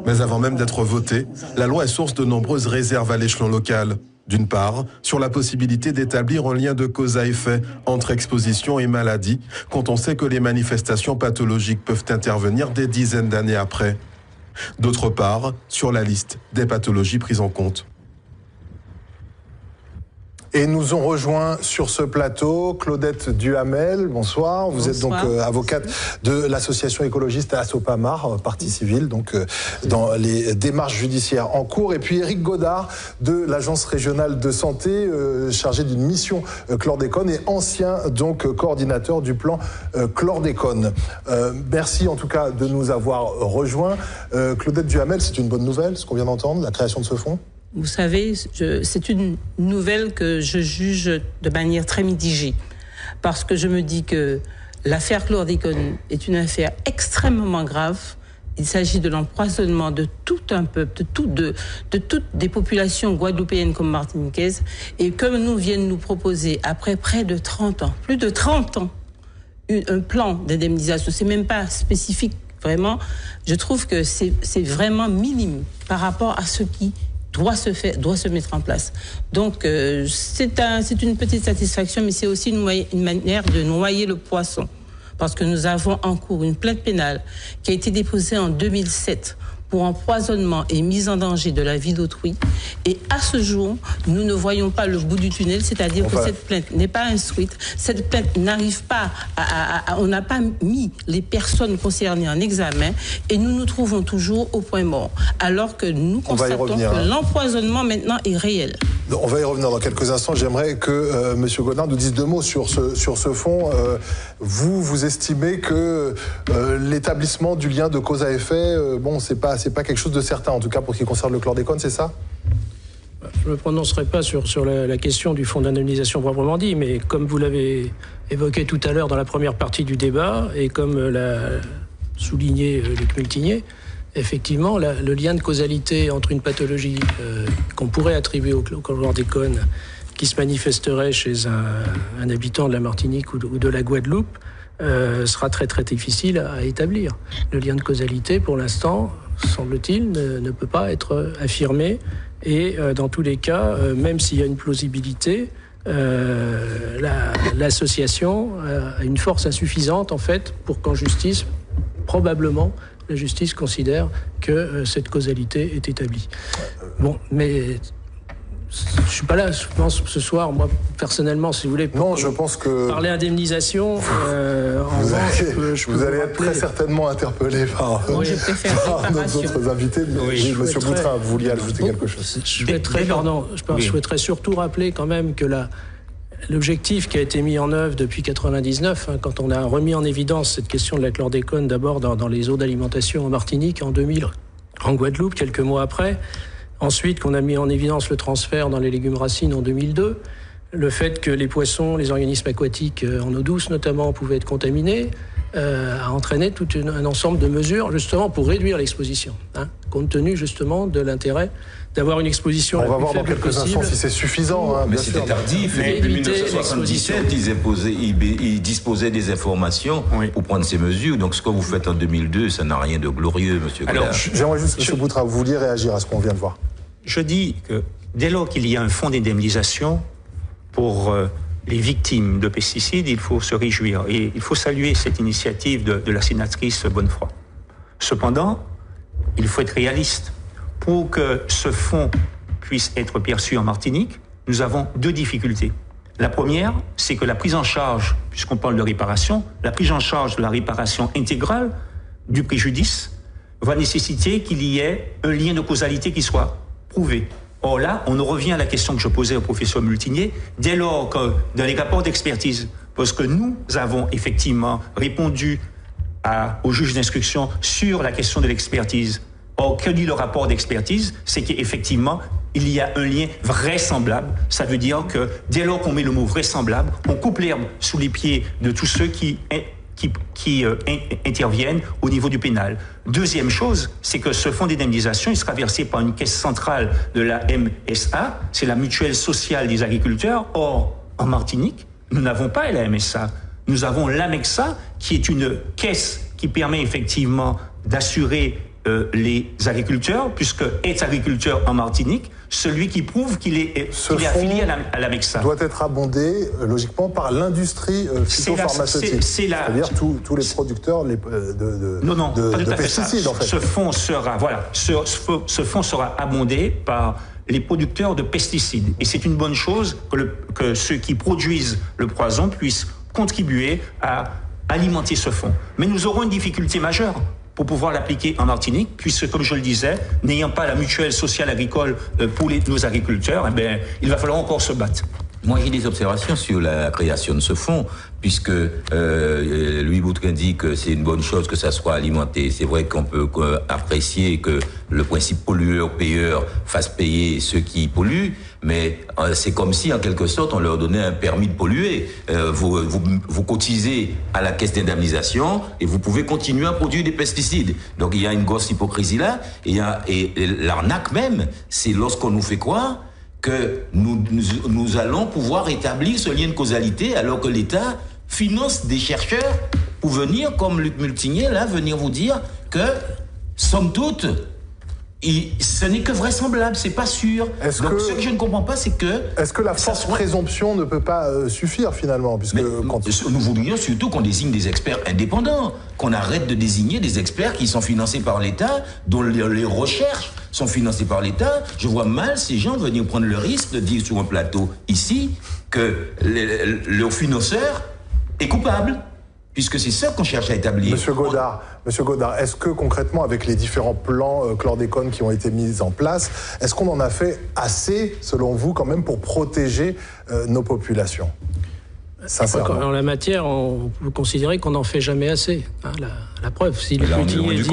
Mais avant même d'être votée, la loi est source de nombreuses réserves à l'échelon local. D'une part, sur la possibilité d'établir un lien de cause à effet entre exposition et maladie, quand on sait que les manifestations pathologiques peuvent intervenir des dizaines d'années après. D'autre part, sur la liste des pathologies prises en compte. Et nous ont rejoint sur ce plateau Claudette Duhamel, bonsoir. Vous êtes donc avocate de l'association écologiste Assopamar, partie civile, donc dans les démarches judiciaires en cours. Et puis Éric Godard de l'Agence régionale de santé, chargé d'une mission chlordécone et ancien donc coordinateur du plan chlordécone. Merci en tout cas de nous avoir rejoints. Claudette Duhamel, c'est une bonne nouvelle, ce qu'on vient d'entendre, la création de ce fonds? Vous savez, c'est une nouvelle que je juge de manière très mitigée, parce que je me dis que l'affaire chlordécone est une affaire extrêmement grave. Il s'agit de l'empoisonnement de tout un peuple, de toutes des populations guadeloupéennes comme martiniquaises, et comme nous viennent nous proposer, après près de 30 ans, plus de 30 ans, un plan d'indemnisation, c'est même pas spécifique, vraiment, je trouve que c'est vraiment minime par rapport à ce qui doit se mettre en place. Donc, c'est une petite satisfaction, mais c'est aussi une manière de noyer le poisson. Parce que nous avons en cours une plainte pénale qui a été déposée en 2007 pour empoisonnement et mise en danger de la vie d'autrui. Et à ce jour, nous ne voyons pas le bout du tunnel, c'est-à-dire que cette plainte n'est pas instruite, cette plainte n'arrive pas on n'a pas mis les personnes concernées en examen, et nous nous trouvons toujours au point mort, alors que nous constatons que l'empoisonnement maintenant est réel. On va y revenir dans quelques instants. J'aimerais que M. Godard nous dise deux mots sur ce fonds. Vous estimez que l'établissement du lien de cause à effet, c'est pas quelque chose de certain, en tout cas pour ce qui concerne le chlordécone, c'est ça? Je ne me prononcerai pas sur la question du fonds d'indemnisation proprement dit, mais comme vous l'avez évoqué tout à l'heure dans la première partie du débat, et comme l'a souligné Luc Multinier, effectivement, le lien de causalité entre une pathologie qu'on pourrait attribuer au chlordécone qui se manifesterait chez un habitant de la Martinique ou de la Guadeloupe sera très très difficile à établir. Le lien de causalité, pour l'instant, semble-t-il, ne peut pas être affirmé, et dans tous les cas, même s'il y a une plausibilité, l'association a une force insuffisante en fait pour qu'en justice, probablement, la justice considère que cette causalité est établie. Bon, mais je suis pas là, je pense, ce soir, moi, personnellement, si vous voulez, pour je pense que parler indemnisation, vous allez être très certainement interpellé par nos autres invités. Oui, Monsieur Boutrin, vous vouliez ajouter quelque chose? Je souhaiterais surtout rappeler quand même que l'objectif qui a été mis en œuvre depuis 1999, quand on a remis en évidence cette question de la chlordécone, d'abord dans les eaux d'alimentation en Martinique, en 2000, en Guadeloupe, quelques mois après. Ensuite, qu'on a mis en évidence le transfert dans les légumes racines en 2002, le fait que les poissons, les organismes aquatiques en eau douce notamment, pouvaient être contaminés, a entraîné tout un ensemble de mesures justement pour réduire l'exposition, compte tenu justement de l'intérêt d'avoir une exposition. On va voir dans quelques instants si c'est suffisant. Mais c'était tardif. Depuis 1977, ils disposaient des informations pour prendre ces mesures. Donc ce que vous faites en 2002, ça n'a rien de glorieux, monsieur Godard. J'aimerais juste, monsieur Boutrin, vous vouliez réagir à ce qu'on vient de voir? Je dis que dès lors qu'il y a un fonds d'indemnisation pour les victimes de pesticides, il faut se réjouir. Et il faut saluer cette initiative de la sénatrice Bonnefoy. Cependant, il faut être réaliste. Pour que ce fonds puisse être perçu en Martinique, nous avons deux difficultés. La première, c'est que la prise en charge, puisqu'on parle de réparation, la prise en charge de la réparation intégrale du préjudice va nécessiter qu'il y ait un lien de causalité qui soit prouvé. Or là, on en revient à la question que je posais au professeur Multinier, dès lors que dans les rapports d'expertise, parce que nous avons effectivement répondu au juge d'instruction sur la question de l'expertise. Or, que dit le rapport d'expertise? C'est qu'effectivement, il y a un lien vraisemblable. Ça veut dire que dès lors qu'on met le mot vraisemblable, on coupe l'herbe sous les pieds de tous ceux qui interviennent au niveau du pénal. Deuxième chose, c'est que ce fonds d'indemnisation, il sera versé par une caisse centrale de la MSA, c'est la mutuelle sociale des agriculteurs. Or, en Martinique, nous n'avons pas la MSA. Nous avons l'AMEXA, qui est une caisse qui permet effectivement d'assurer les agriculteurs, puisque est agriculteur en Martinique, celui qui prouve qu'il est affilié à l'AMEXA. Doit être abondé, logiquement, par l'industrie phytopharmaceutique. C'est-à-dire tous les producteurs de pesticides, en fait. Ce fonds sera abondé par les producteurs de pesticides. Et c'est une bonne chose que ceux qui produisent le poison puissent contribuer à alimenter ce fonds. Mais nous aurons une difficulté majeure pour pouvoir l'appliquer en Martinique, puisque, comme je le disais, n'ayant pas la mutuelle sociale agricole pour nos agriculteurs, il va falloir encore se battre. Moi, j'ai des observations sur la création de ce fonds, puisque Louis Boutrin dit que c'est une bonne chose que ça soit alimenté. C'est vrai qu'on peut apprécier que le principe pollueur-payeur fasse payer ceux qui polluent, mais c'est comme si, en quelque sorte, on leur donnait un permis de polluer. Vous cotisez à la caisse d'indemnisation et vous pouvez continuer à produire des pesticides. Donc, il y a une grosse hypocrisie là. Et l'arnaque même, c'est lorsqu'on nous fait croire que nous allons pouvoir établir ce lien de causalité alors que l'État finance des chercheurs pour venir, comme Luc Multinier, là, venir vous dire que, somme toute, ce n'est que vraisemblable, c'est pas sûr. Donc ce que je ne comprends pas, c'est que... Est-ce que la force présomption ne peut pas suffire finalement, puisque nous voudrions surtout qu'on désigne des experts indépendants, qu'on arrête de désigner des experts qui sont financés par l'État, dont les recherches sont financées par l'État. Je vois mal ces gens venir prendre le risque de dire sur un plateau ici que leur financeur est coupable. Puisque c'est ça qu'on cherche à établir. Monsieur Godard, est-ce que concrètement, avec les différents plans chlordécone qui ont été mis en place, est-ce qu'on en a fait assez, selon vous, quand même, pour protéger nos populations? Sincèrement. En la matière, vous considérez qu'on n'en fait jamais assez. Hein, la preuve, si le Multinier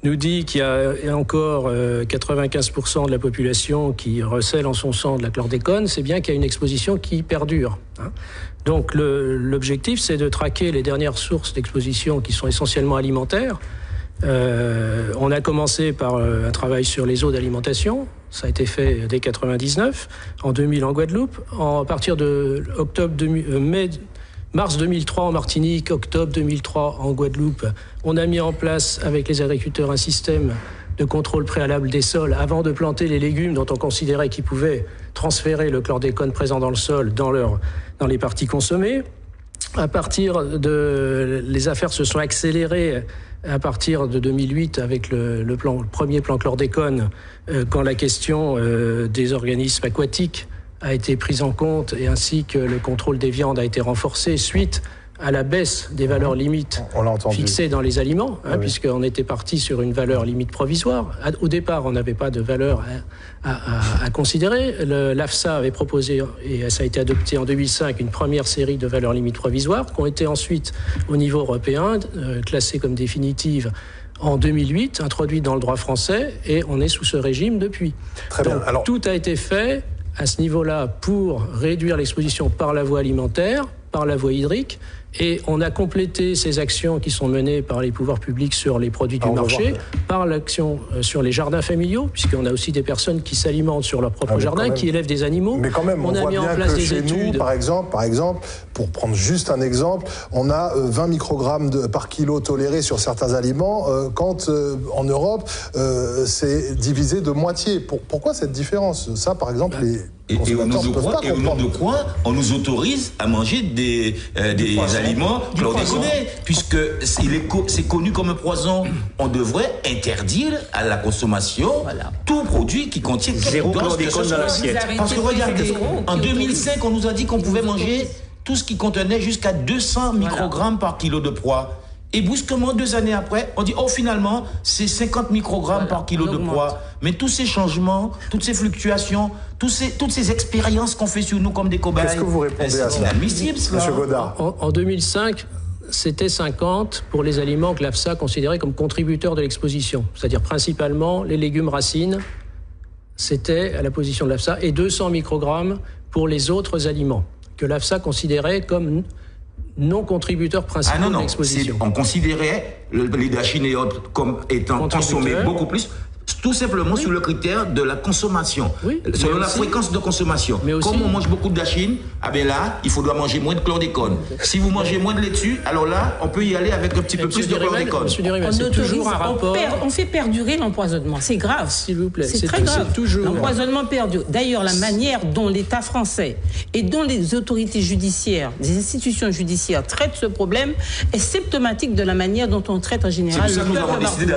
nous dit qu'il y a encore 95% de la population qui recèle en son sang de la chlordécone, c'est bien qu'il y a une exposition qui perdure. Hein. Donc l'objectif, c'est de traquer les dernières sources d'exposition qui sont essentiellement alimentaires. On a commencé par un travail sur les eaux d'alimentation. Ça a été fait dès 1999, en 2000 en Guadeloupe. À partir de mars 2003 en Martinique, octobre 2003 en Guadeloupe, on a mis en place avec les agriculteurs un système de contrôle préalable des sols avant de planter les légumes dont on considérait qu'ils pouvaient transférer le chlordécone présent dans le sol dans les parties consommées. Les affaires se sont accélérées à partir de 2008 avec le premier plan chlordécone, quand la question des organismes aquatiques a été prise en compte et ainsi que le contrôle des viandes a été renforcé suite à la baisse des valeurs limites fixées dans les aliments, puisqu'on était parti sur une valeur limite provisoire. Au départ, on n'avait pas de valeur à considérer. L'AFSA avait proposé, et ça a été adopté en 2005, une première série de valeurs limites provisoires qui ont été ensuite, au niveau européen, classées comme définitives en 2008, introduites dans le droit français, et on est sous ce régime depuis. Très bien. Alors, tout a été fait à ce niveau-là pour réduire l'exposition par la voie alimentaire, par la voie hydrique, et on a complété ces actions qui sont menées par les pouvoirs publics sur les produits du marché, par l'action sur les jardins familiaux, puisqu'on a aussi des personnes qui s'alimentent sur leur propre jardin, qui élèvent des animaux. Mais quand même, on a mis en place des études. Nous, par exemple, pour prendre juste un exemple, on a 20 microgrammes par kilo tolérés sur certains aliments, quand en Europe, c'est divisé de moitié. Pourquoi cette différence? Ça, par exemple, Et au nom de quoi on nous autorise à manger des aliments chlordéconés, puisque c'est connu comme un poison. On devrait interdire à la consommation tout produit qui contient zéro chlordécone dans l'assiette. Parce que regardez, en 2005, on nous a dit qu'on pouvait manger tout ce qui contenait jusqu'à 200 microgrammes par kilo de poids. Et brusquement, 2 années après, on dit, oh, finalement, c'est 50 microgrammes par kilo de poids. Mais tous ces changements, toutes ces fluctuations, toutes ces expériences qu'on fait sur nous comme des cobayes. Qu'est-ce que vous répondez à ça? C'est inadmissible, cela. Monsieur Godard. En 2005, c'était 50 pour les aliments que l'AFSA considérait comme contributeurs de l'exposition. C'est-à-dire principalement les légumes racines, c'était à la position de l'AFSA, et 200 microgrammes pour les autres aliments, que l'AFSA considérait comme non contributeurs principaux de l'exposition. On considérait les dachines et autres comme étant consommés beaucoup plus, tout simplement sur le critère de la consommation, selon la fréquence de consommation. Comme on mange beaucoup de dachines, ah ben là, il faudra manger moins de chlordécone. Si vous mangez moins de laitue, alors là, on peut y aller avec un petit peu plus de chlordécone. On fait perdurer l'empoisonnement. C'est grave. S'il vous plaît. C'est très grave. L'empoisonnement perdure. D'ailleurs, la manière dont l'État français et dont les autorités judiciaires, les institutions judiciaires traitent ce problème est symptomatique de la manière dont on traite en général le peuple martiniquais.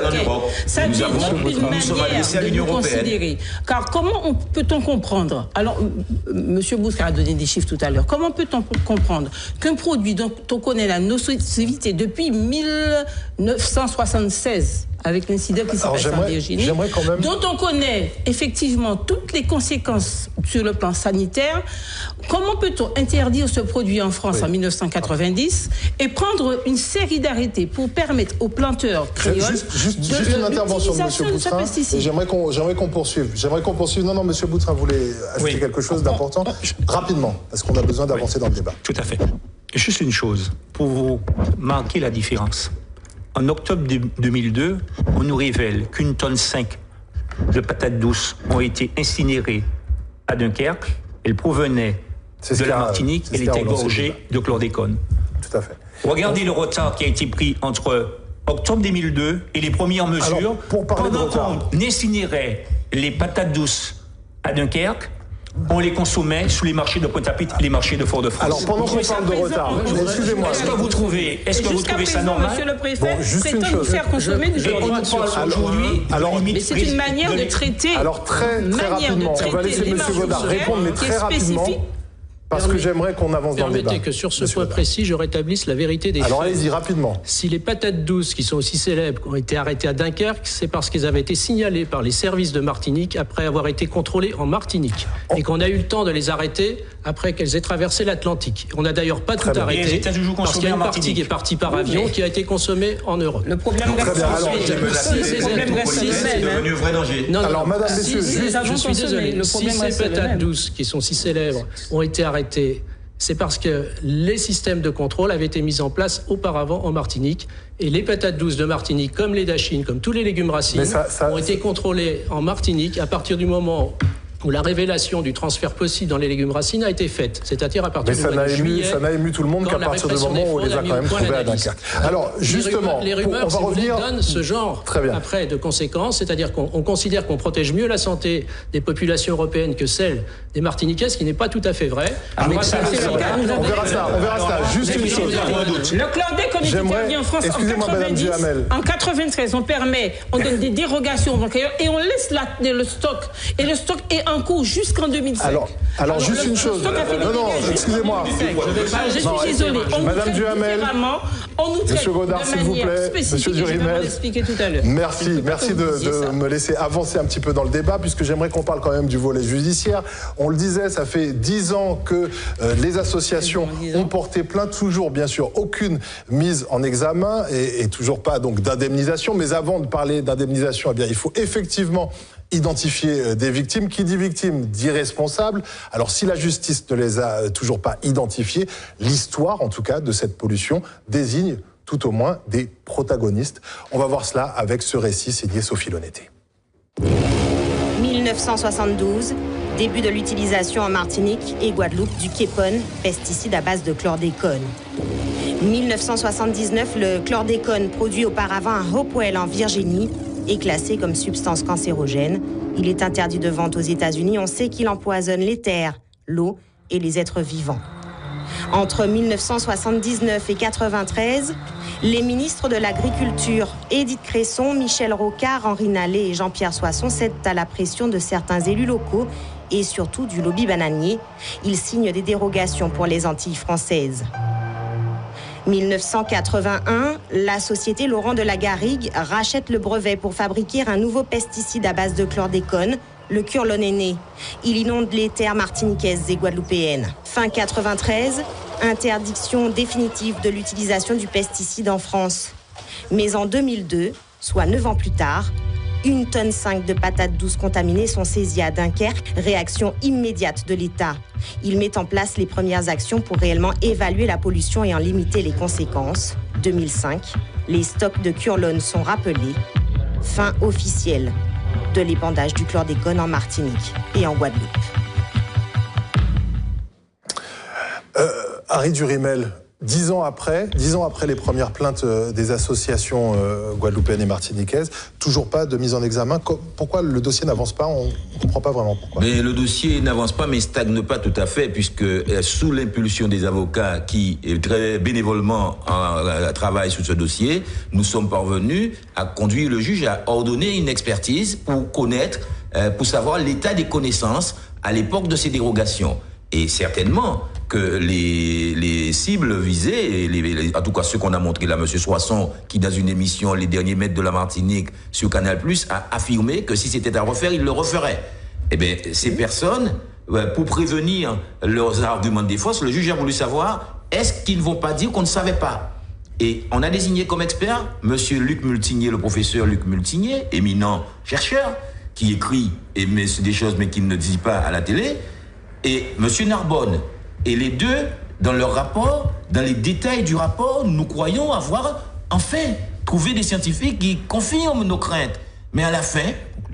Ça devient une manière de nous considérer. Car comment peut-on comprendre? Alors, M. Bouscar a donné des chiffres tout à l'heure. Comment peut-on comprendre qu'un produit dont on connaît la nocivité depuis 1976, avec l'incident qui s'est passé en Virginie, dont on connaît effectivement toutes les conséquences sur le plan sanitaire, comment peut-on interdire ce produit en France en 1990 et prendre une série d'arrêtés pour permettre aux planteurs créoles juste une intervention de M. Boutrin, et j'aimerais qu'on poursuive. Non, M. Boutrin voulait ajouter quelque chose d'important, rapidement, parce qu'on a besoin d'avancer dans le débat. Tout à fait. Juste une chose, pour vous marquer la différence. En octobre 2002, on nous révèle qu'1,5 tonne de patates douces ont été incinérées à Dunkerque. Elles provenaient de la Martinique. Elles étaient gorgées de chlordécone. Tout à fait. Regardez le retard qui a été pris entre octobre 2002 et les premières mesures. Alors, pendant qu'on incinérait les patates douces à Dunkerque, on les consommait sous les marchés de Pointe-à-Pitre et les marchés de Fort-de-France. Alors, pendant qu'on parle de retard, excusez-moi. Est-ce que vous trouvez ça normal? Monsieur le Préfet, c'est de nous faire consommer du chlordécone. Mais c'est une manière de traiter. Alors, très rapidement, on va laisser M. Godard répondre, mais très rapidement. Parce que j'aimerais qu'on avance dans le débat. Permettez que sur ce point précis, je rétablisse la vérité des faits. Alors allez-y, rapidement. Si les patates douces, qui sont aussi célèbres, ont été arrêtées à Dunkerque, c'est parce qu'elles avaient été signalées par les services de Martinique après avoir été contrôlées en Martinique. Et qu'on a eu le temps de les arrêter après qu'elles aient traversé l'Atlantique. On n'a d'ailleurs pas tout arrêté, parce qu'il y a une partie qui est partie par avion, qui a été consommée en Europe. Le problème reste devenu un vrai danger. Alors, madame, messieurs, je suis désolé. Si ces patates douces, qui sont si célèbres, ont été arrêtées, c'est parce que les systèmes de contrôle avaient été mis en place auparavant en Martinique. Et les patates douces de Martinique, comme les dachines, comme tous les légumes racines, ont été contrôlés en Martinique à partir du moment où la révélation du transfert possible dans les légumes racines a été faite. C'est-à-dire à partir du mois de juillet. Ça n'a ému tout le monde qu'à partir du moment où on les a quand même trouvés à Dunkerque. Alors, justement, les rumeurs, on va revenir... donnent ce genre après de conséquences, c'est-à-dire qu'on considère qu'on protège mieux la santé des populations européennes que celle des Martiniquais, ce qui n'est pas tout à fait vrai. On verra ça. Juste une chose. Le chlordécone est interdit en France en 90. En 93, on donne des dérogations et on laisse le stock. Et le stock est en cours jusqu'en 2005. Alors juste une chose. Non, excusez-moi. Je suis désolé. Madame Duhamel. On nous traite Monsieur Godard, s'il vous plaît. Monsieur Duhamel. Merci de me laisser avancer un petit peu dans le débat, puisque j'aimerais qu'on parle quand même du volet judiciaire. On le disait, ça fait 10 ans que les associations ont porté plainte. Toujours, bien sûr, aucune mise en examen et toujours pas donc d'indemnisation. Mais avant de parler d'indemnisation, eh bien, il faut effectivement identifier des victimes. Qui dit victime dit responsable. Alors si la justice ne les a toujours pas identifiés, l'histoire en tout cas de cette pollution désigne tout au moins des protagonistes. On va voir cela avec ce récit signé Sophie Lonneté. 1972, début de l'utilisation en Martinique et Guadeloupe du képone, pesticide à base de chlordécone. 1979, le chlordécone produit auparavant à Hopewell en Virginie est classé comme substance cancérogène. Il est interdit de vente aux États-Unis. On sait qu'il empoisonne les terres, l'eau et les êtres vivants. Entre 1979 et 1993, les ministres de l'Agriculture, Édith Cresson, Michel Rocard, Henri Nallet et Jean-Pierre Soisson cèdent à la pression de certains élus locaux et surtout du lobby bananier. Ils signent des dérogations pour les Antilles françaises. 1981, la société Laurent de la Garrigue rachète le brevet pour fabriquer un nouveau pesticide à base de chlordécone, le Curlone est né. Il inonde les terres martiniquaises et guadeloupéennes. Fin 93, interdiction définitive de l'utilisation du pesticide en France. Mais en 2002, soit 9 ans plus tard, 1,5 tonne de patates douces contaminées sont saisies à Dunkerque. Réaction immédiate de l'État. Il met en place les premières actions pour réellement évaluer la pollution et en limiter les conséquences. 2005, les stocks de Curlone sont rappelés. Fin officielle de l'épandage du chlordécone en Martinique et en Guadeloupe. Harry Durimel, 10 ans après les premières plaintes des associations guadeloupéennes et martiniquaises, toujours pas de mise en examen. Pourquoi le dossier n'avance pas? On ne comprend pas vraiment pourquoi. Mais le dossier n'avance pas, mais stagne pas tout à fait, puisque sous l'impulsion des avocats qui, très bénévolement, travaillent sur ce dossier, nous sommes parvenus à conduire le juge à ordonner une expertise pour connaître, pour savoir l'état des connaissances à l'époque de ces dérogations. Et certainement que les cibles visées, en tout cas ceux qu'on a montré là, M. Soisson, qui dans une émission Les Derniers Mètres de la Martinique sur Canal+, a affirmé que si c'était à refaire, il le referait. Eh bien, ces personnes, pour prévenir leurs arguments de défense, le juge a voulu savoir, est-ce qu'ils ne vont pas dire qu'on ne savait pas? Et on a désigné comme expert M. Luc Multigné, le professeur Luc Multigné, éminent chercheur, qui écrit et met des choses mais qui ne dit pas à la télé, et M. Narbonne. Et les deux, dans leur rapport, dans les détails du rapport, nous croyons avoir enfin trouvé des scientifiques qui confirment nos craintes. Mais à la fin,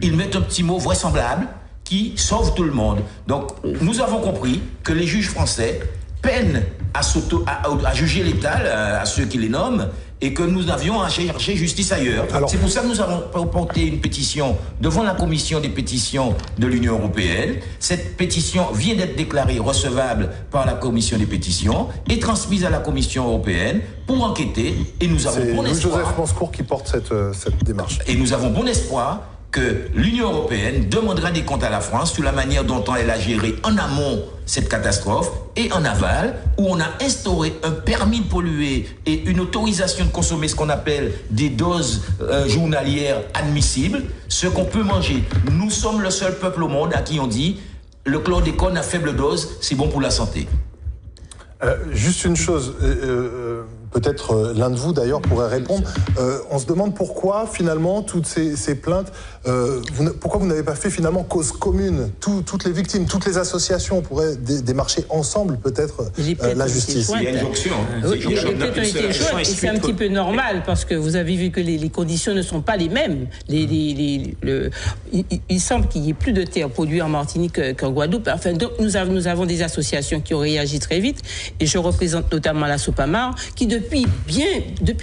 ils mettent un petit mot vraisemblable qui sauve tout le monde. Donc, nous avons compris que les juges français peinent à juger l'État, à ceux qui les nomment, et que nous avions à chercher justice ailleurs. C'est pour ça que nous avons porté une pétition devant la commission des pétitions de l'Union européenne. Cette pétition vient d'être déclarée recevable par la commission des pétitions et transmise à la commission européenne pour enquêter. Et nous avons bon espoir. C'est Louis-Joseph Manscourt qui porte cette démarche. Et nous avons bon espoir que l'Union européenne demandera des comptes à la France sur la manière dont elle a géré en amont cette catastrophe et en aval, où on a instauré un permis de polluer et une autorisation de consommer ce qu'on appelle des doses journalières admissibles, ce qu'on peut manger. Nous sommes le seul peuple au monde à qui on dit le chlordécone à faible dose, c'est bon pour la santé. Juste une chose, peut-être l'un de vous d'ailleurs pourrait répondre. On se demande pourquoi finalement toutes ces plaintes, pourquoi vous n'avez pas fait finalement cause commune, toutes les victimes, toutes les associations pourraient démarcher ensemble peut-être la justice. Il y a une jonction. Et c'est un petit peu normal parce que vous avez vu que les conditions ne sont pas les mêmes. Il semble qu'il y ait plus de terres polluées en Martinique qu'en Guadeloupe. Enfin, donc nous avons des associations qui ont réagi très vite. Et je représente notamment la Sopamar, qui depuis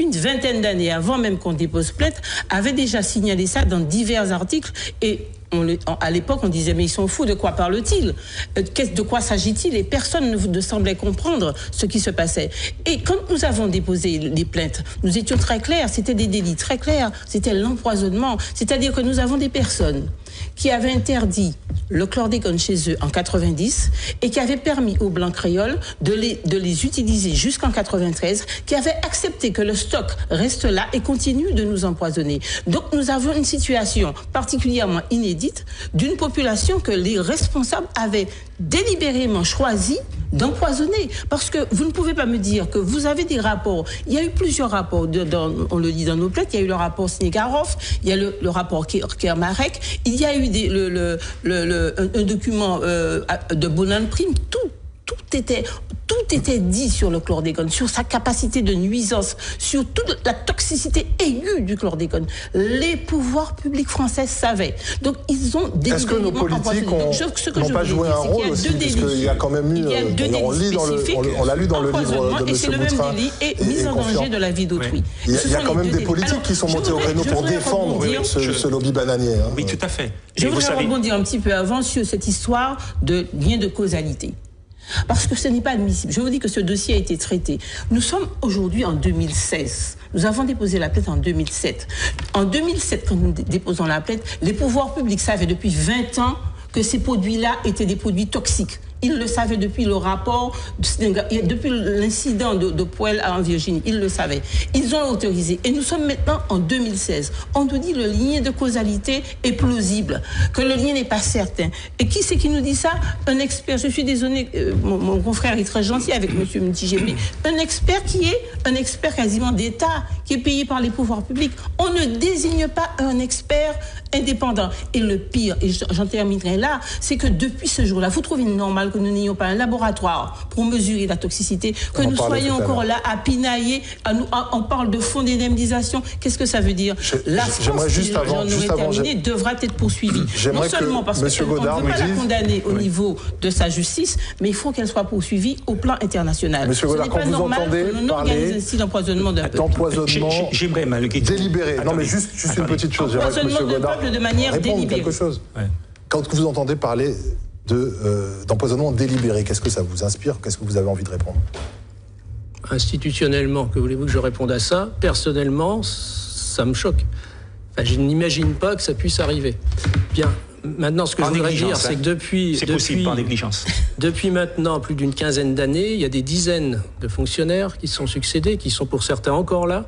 une vingtaine d'années, avant même qu'on dépose plainte, avait déjà signalé ça dans divers articles. Et à l'époque, on disait, mais ils sont fous, de quoi parle-t-il? De quoi s'agit-il? Et personne ne semblait comprendre ce qui se passait. Et quand nous avons déposé les plaintes, nous étions très clairs, c'était des délits très clairs, c'était l'empoisonnement. C'est-à-dire que nous avons des personnes qui avaient interdit le chlordécone chez eux en 90 et qui avaient permis aux Blancs créoles de les utiliser jusqu'en 93, qui avaient accepté que le stock reste là et continue de nous empoisonner. Donc nous avons une situation particulièrement inédite d'une population que les responsables avaient délibérément choisi d'empoisonner. Parce que vous ne pouvez pas me dire que vous avez des rapports. Il y a eu plusieurs rapports, on le dit dans nos plaintes, il y a eu le rapport Snegarov, il y a le rapport Kermarek, il y a eu un document de Bonan-Prime, tout était dit sur le chlordécone, sur sa capacité de nuisance, sur toute la toxicité aiguë du chlordécone. Les pouvoirs publics français savaient. Donc, ils ont délibérément... Est-ce que nos politiques n'ont pas joué un rôle aussi? Puisqu'il y a quand même eu... On l'a lu dans le livre de M. Boutrin. Et c'est le même délit et mise en danger de la vie d'autrui. Il y a quand même des politiques qui sont montés au créneau pour défendre ce lobby bananier. Oui, tout à fait. Je voudrais rebondir un petit peu avant sur cette histoire de lien de causalité. Parce que ce n'est pas admissible. Je vous dis que ce dossier a été traité. Nous sommes aujourd'hui en 2016. Nous avons déposé la plainte en 2007. En 2007, quand nous déposons la plainte, les pouvoirs publics savaient depuis 20 ans que ces produits-là étaient des produits toxiques. Ils le savaient depuis le rapport, depuis l'incident de Poel en Virginie. Ils le savaient. Ils ont autorisé. Et nous sommes maintenant en 2016. On nous dit que le lien de causalité est plausible, que le lien n'est pas certain. Et qui c'est qui nous dit ça? Un expert. Je suis désolée, mon confrère est très gentil avec M. Mtijembe. Un expert qui est un expert quasiment d'État, qui est payé par les pouvoirs publics. On ne désigne pas un expert indépendant. Et le pire, et j'en terminerai là, c'est que depuis ce jour-là, vous trouvez normal que nous n'ayons pas un laboratoire pour mesurer la toxicité, que nous soyons encore là à pinailler, on parle de fonds d'indemnisation. Qu'est-ce que ça veut dire? La France, juste avant, devra être poursuivie. Non seulement parce qu'on ne veut pas la condamner au niveau de sa justice, mais il faut qu'elle soit poursuivie au plan international. Monsieur Godard, quand vous entendez parler d'empoisonnement d'un peuple. J'aimerais mal délibéré. Non, mais juste une petite chose. J'aimerais que M. Godard de manière délibérée. Quelque chose. Ouais. Quand vous entendez parler d'empoisonnement délibéré, qu'est-ce que ça vous inspire? Qu'est-ce que vous avez envie de répondre? Institutionnellement, que voulez-vous que je réponde à ça? Personnellement, ça me choque. Enfin, je n'imagine pas que ça puisse arriver. Bien. Maintenant, ce que je voudrais dire, c'est que depuis maintenant plus d'une quinzaine d'années, il y a des dizaines de fonctionnaires qui se sont succédés, qui sont pour certains encore là,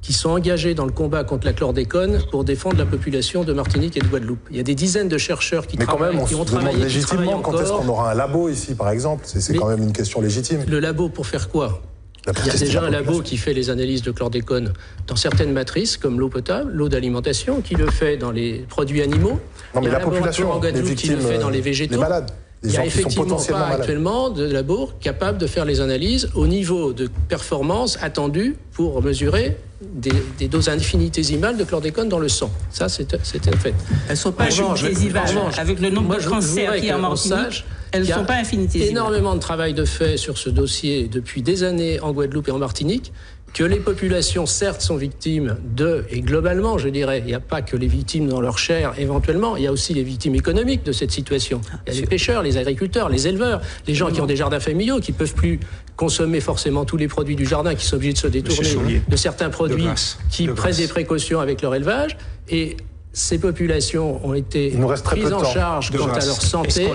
qui sont engagés dans le combat contre la chlordécone pour défendre la population de Martinique et de Guadeloupe. Il y a des dizaines de chercheurs qui travaillent, qui ont travaillé, légitimement, quand est-ce qu'on aura un labo ici, par exemple? C'est quand même une question légitime. Le labo, pour faire quoi? Il y a déjà un labo qui fait les analyses de chlordécone dans certaines matrices, comme l'eau potable, l'eau d'alimentation, qui le fait dans les produits animaux. Non, mais la population, en Guadeloupe, les victimes, qui le fait dans les végétaux. Les malades. Il n'y a effectivement pas actuellement de labo capable de faire les analyses au niveau de performance attendu pour mesurer des doses infinitésimales de chlordécone dans le sang. Ça, c'est un fait. Elles ne sont pas infinitésimales. Avec le nombre de cancers qui en Martinique, elles ne sont pas infinitésimales. Il y a énormément de travail de fait sur ce dossier depuis des années en Guadeloupe et en Martinique, que les populations, certes, sont victimes et globalement, je dirais, il n'y a pas que les victimes dans leur chair, éventuellement, il y a aussi les victimes économiques de cette situation. Il y a les pêcheurs, les agriculteurs, les éleveurs, les gens qui ont des jardins familiaux, qui ne peuvent plus consommer forcément tous les produits du jardin, qui sont obligés de se détourner de certains produits qui prennent des précautions avec leur élevage. Et ces populations ont été prises en charge quant à leur santé,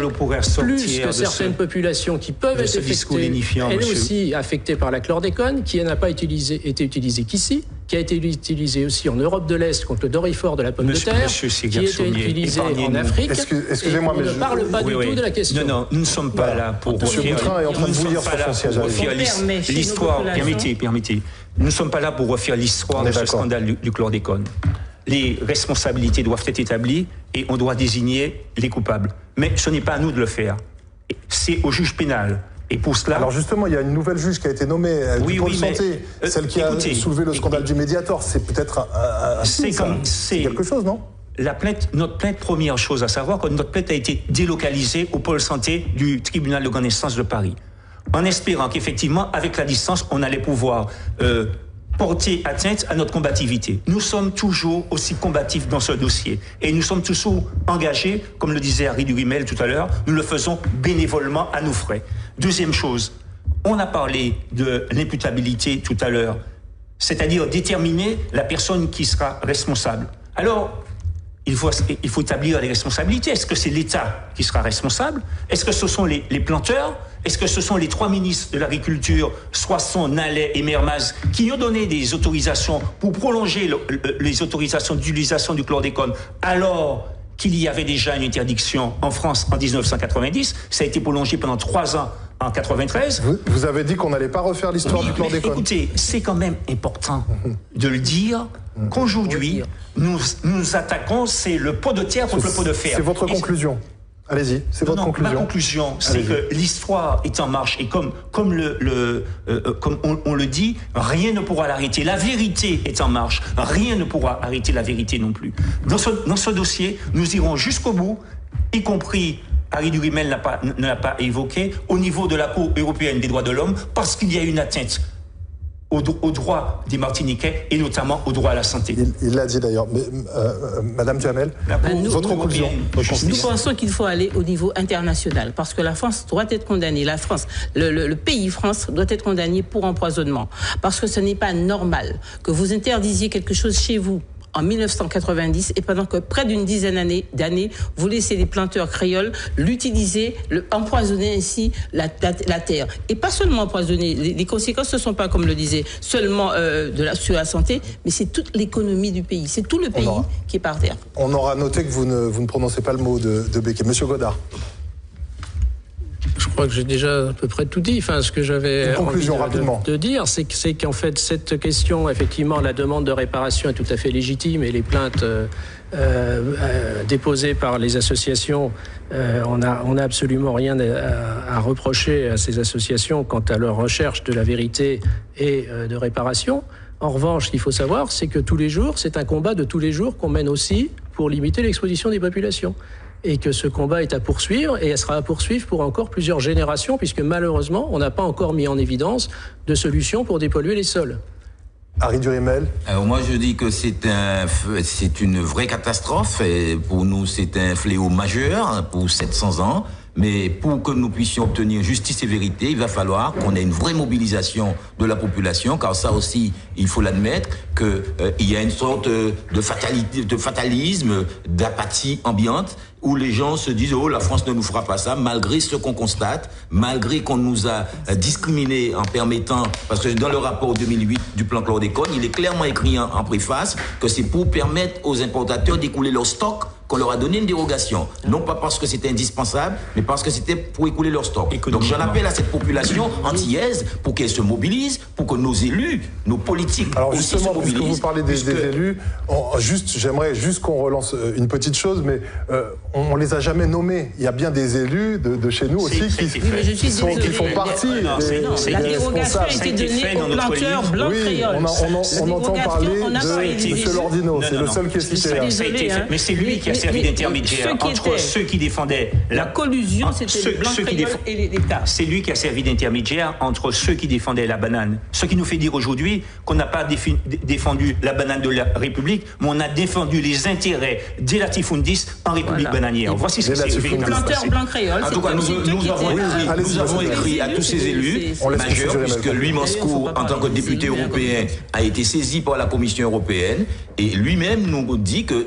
plus que certaines populations qui peuvent être affectées, elles aussi affectées par la chlordécone, qui n'a pas été utilisée qu'ici, qui a été utilisée aussi en Europe de l'Est contre le dorifort de la pomme de terre, qui a été utilisée en Afrique. Excusez-moi, mais on ne parle pas du tout de la question. Non, nous ne sommes pas là pour refaire l'histoire. Permettez. Nous ne sommes pas là pour refaire l'histoire de ce scandale du chlordécone. Les responsabilités doivent être établies et on doit désigner les coupables. Mais ce n'est pas à nous de le faire. C'est au juge pénal. Et pour cela... Alors justement, il y a une nouvelle juge qui a été nommée du pôle santé, celle qui a soulevé le scandale du Mediator. C'est peut-être c'est quelque chose, non? Notre plainte, première chose à savoir, que notre plainte a été délocalisée au pôle santé du tribunal de grande instance de Paris. En espérant qu'effectivement, avec la distance, on allait pouvoir... porter atteinte à notre combativité. Nous sommes toujours aussi combatifs dans ce dossier et nous sommes toujours engagés, comme le disait Harry Durimel tout à l'heure, nous le faisons bénévolement à nos frais. Deuxième chose, on a parlé de l'imputabilité tout à l'heure, c'est-à-dire déterminer la personne qui sera responsable. Alors, il faut établir les responsabilités. Est-ce que c'est l'État qui sera responsable? Est-ce que ce sont les planteurs? Est-ce que ce sont les 3 ministres de l'Agriculture, Soisson, Nallet et Mermaz, qui ont donné des autorisations pour prolonger les autorisations d'utilisation du chlordécone alors qu'il y avait déjà une interdiction en France en 1990? Ça a été prolongé pendant 3 ans en 93. Vous avez dit qu'on n'allait pas refaire l'histoire du chlordécone. Écoutez, c'est quand même important de le dire qu'aujourd'hui, nous attaquons, c'est le pot de terre contre le pot de fer. C'est votre conclusion. Allez-y, c'est votre conclusion. Ma conclusion, c'est que l'histoire est en marche et comme on le dit, rien ne pourra l'arrêter. La vérité est en marche, rien ne pourra arrêter la vérité non plus. Dans ce dossier, nous irons jusqu'au bout, y compris... Harry Durimel ne l'a pas évoqué, au niveau de la Cour européenne des droits de l'homme, parce qu'il y a une atteinte aux droits des Martiniquais et notamment au droit à la santé. Il l'a dit d'ailleurs. Mais, Madame Duhamel, votre conclusion. Nous pensons qu'il faut aller au niveau international parce que la France doit être condamnée. La France, le pays France doit être condamné pour empoisonnement. Parce que ce n'est pas normal que vous interdisiez quelque chose chez vous en 1990 et pendant que près d'une dizaine d'années, vous laissez les planteurs créoles l'utiliser, empoisonner ainsi la terre. Et pas seulement empoisonner, les conséquences ne sont pas, comme le disait, seulement sur la santé, mais c'est toute l'économie du pays. C'est tout le pays qui est par terre. On aura noté que vous ne prononcez pas le mot de Becquet. Monsieur Godard. Je crois que j'ai déjà à peu près tout dit. Enfin, ce que j'avais envie de dire, c'est qu'en fait, cette question, effectivement, la demande de réparation est tout à fait légitime et les plaintes déposées par les associations, on n'a absolument rien à reprocher à ces associations quant à leur recherche de la vérité et de réparation. En revanche, ce qu'il faut savoir, c'est que tous les jours, c'est un combat de tous les jours qu'on mène aussi pour limiter l'exposition des populations. Et que ce combat est à poursuivre, et elle sera à poursuivre pour encore plusieurs générations, puisque malheureusement, on n'a pas encore mis en évidence de solutions pour dépolluer les sols. Harry Durimel. Alors moi je dis que c'est une vraie catastrophe, et pour nous c'est un fléau majeur pour 700 ans. Mais pour que nous puissions obtenir justice et vérité, il va falloir qu'on ait une vraie mobilisation de la population, car ça aussi, il faut l'admettre, qu'il y a une sorte de fatalisme, d'apathie ambiante, où les gens se disent « Oh, la France ne nous fera pas ça », malgré ce qu'on constate, malgré qu'on nous a discriminés en permettant... Parce que dans le rapport 2008 du plan chlordécone, il est clairement écrit en préface que c'est pour permettre aux importateurs d'écouler leur stock qu'on leur a donné une dérogation. Non pas parce que c'était indispensable, mais parce que c'était pour écouler leur stock. Donc j'en appelle à cette population antillaise pour qu'elle se mobilise, pour que nos élus, nos politiques alors aussi justement, se mobilisent. puisque vous parlez des élus, j'aimerais juste qu'on relance une petite chose, mais on les a jamais nommés. Il y a bien des élus de chez nous aussi qui font partie des la dérogation a été donnée aux planteurs blancs créoles. On entend parler de M. Lordineau, c'est le seul qui est cité. Mais c'est lui qui a servi d'intermédiaire entre ceux qui défendaient la collusion, c'était les blancs créoles et l'État. C'est lui qui a servi d'intermédiaire entre ceux qui défendaient la banane. Ce qui nous fait dire aujourd'hui qu'on n'a pas défendu la banane de la République, mais on a défendu les intérêts des latifundistes en République bananière. Voici ce que c'est. Les planteurs blancs créoles. En tout cas, nous avons écrit à tous ces élus majeurs, puisque Louis Manscourt, en tant que député européen, a été saisi par la Commission européenne, et lui-même nous dit que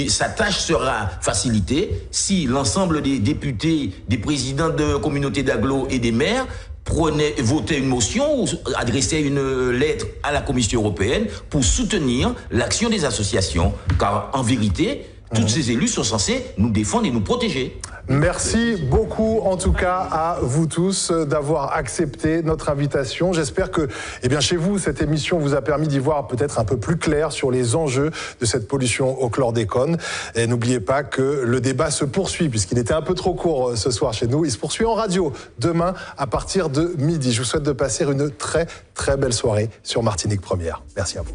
sa tâche sera facilitée si l'ensemble des députés, des présidents de communautés d'agglo et des maires votaient une motion ou adressaient une lettre à la Commission européenne pour soutenir l'action des associations. Car en vérité, tous ces élus sont censés nous défendre et nous protéger. Merci beaucoup, en tout cas, à vous tous d'avoir accepté notre invitation. J'espère que, chez vous, cette émission vous a permis d'y voir peut-être un peu plus clair sur les enjeux de cette pollution au chlordécone. Et n'oubliez pas que le débat se poursuit, puisqu'il était un peu trop court ce soir chez nous. Il se poursuit en radio demain à partir de midi. Je vous souhaite de passer une très, très belle soirée sur Martinique Première. Merci à vous.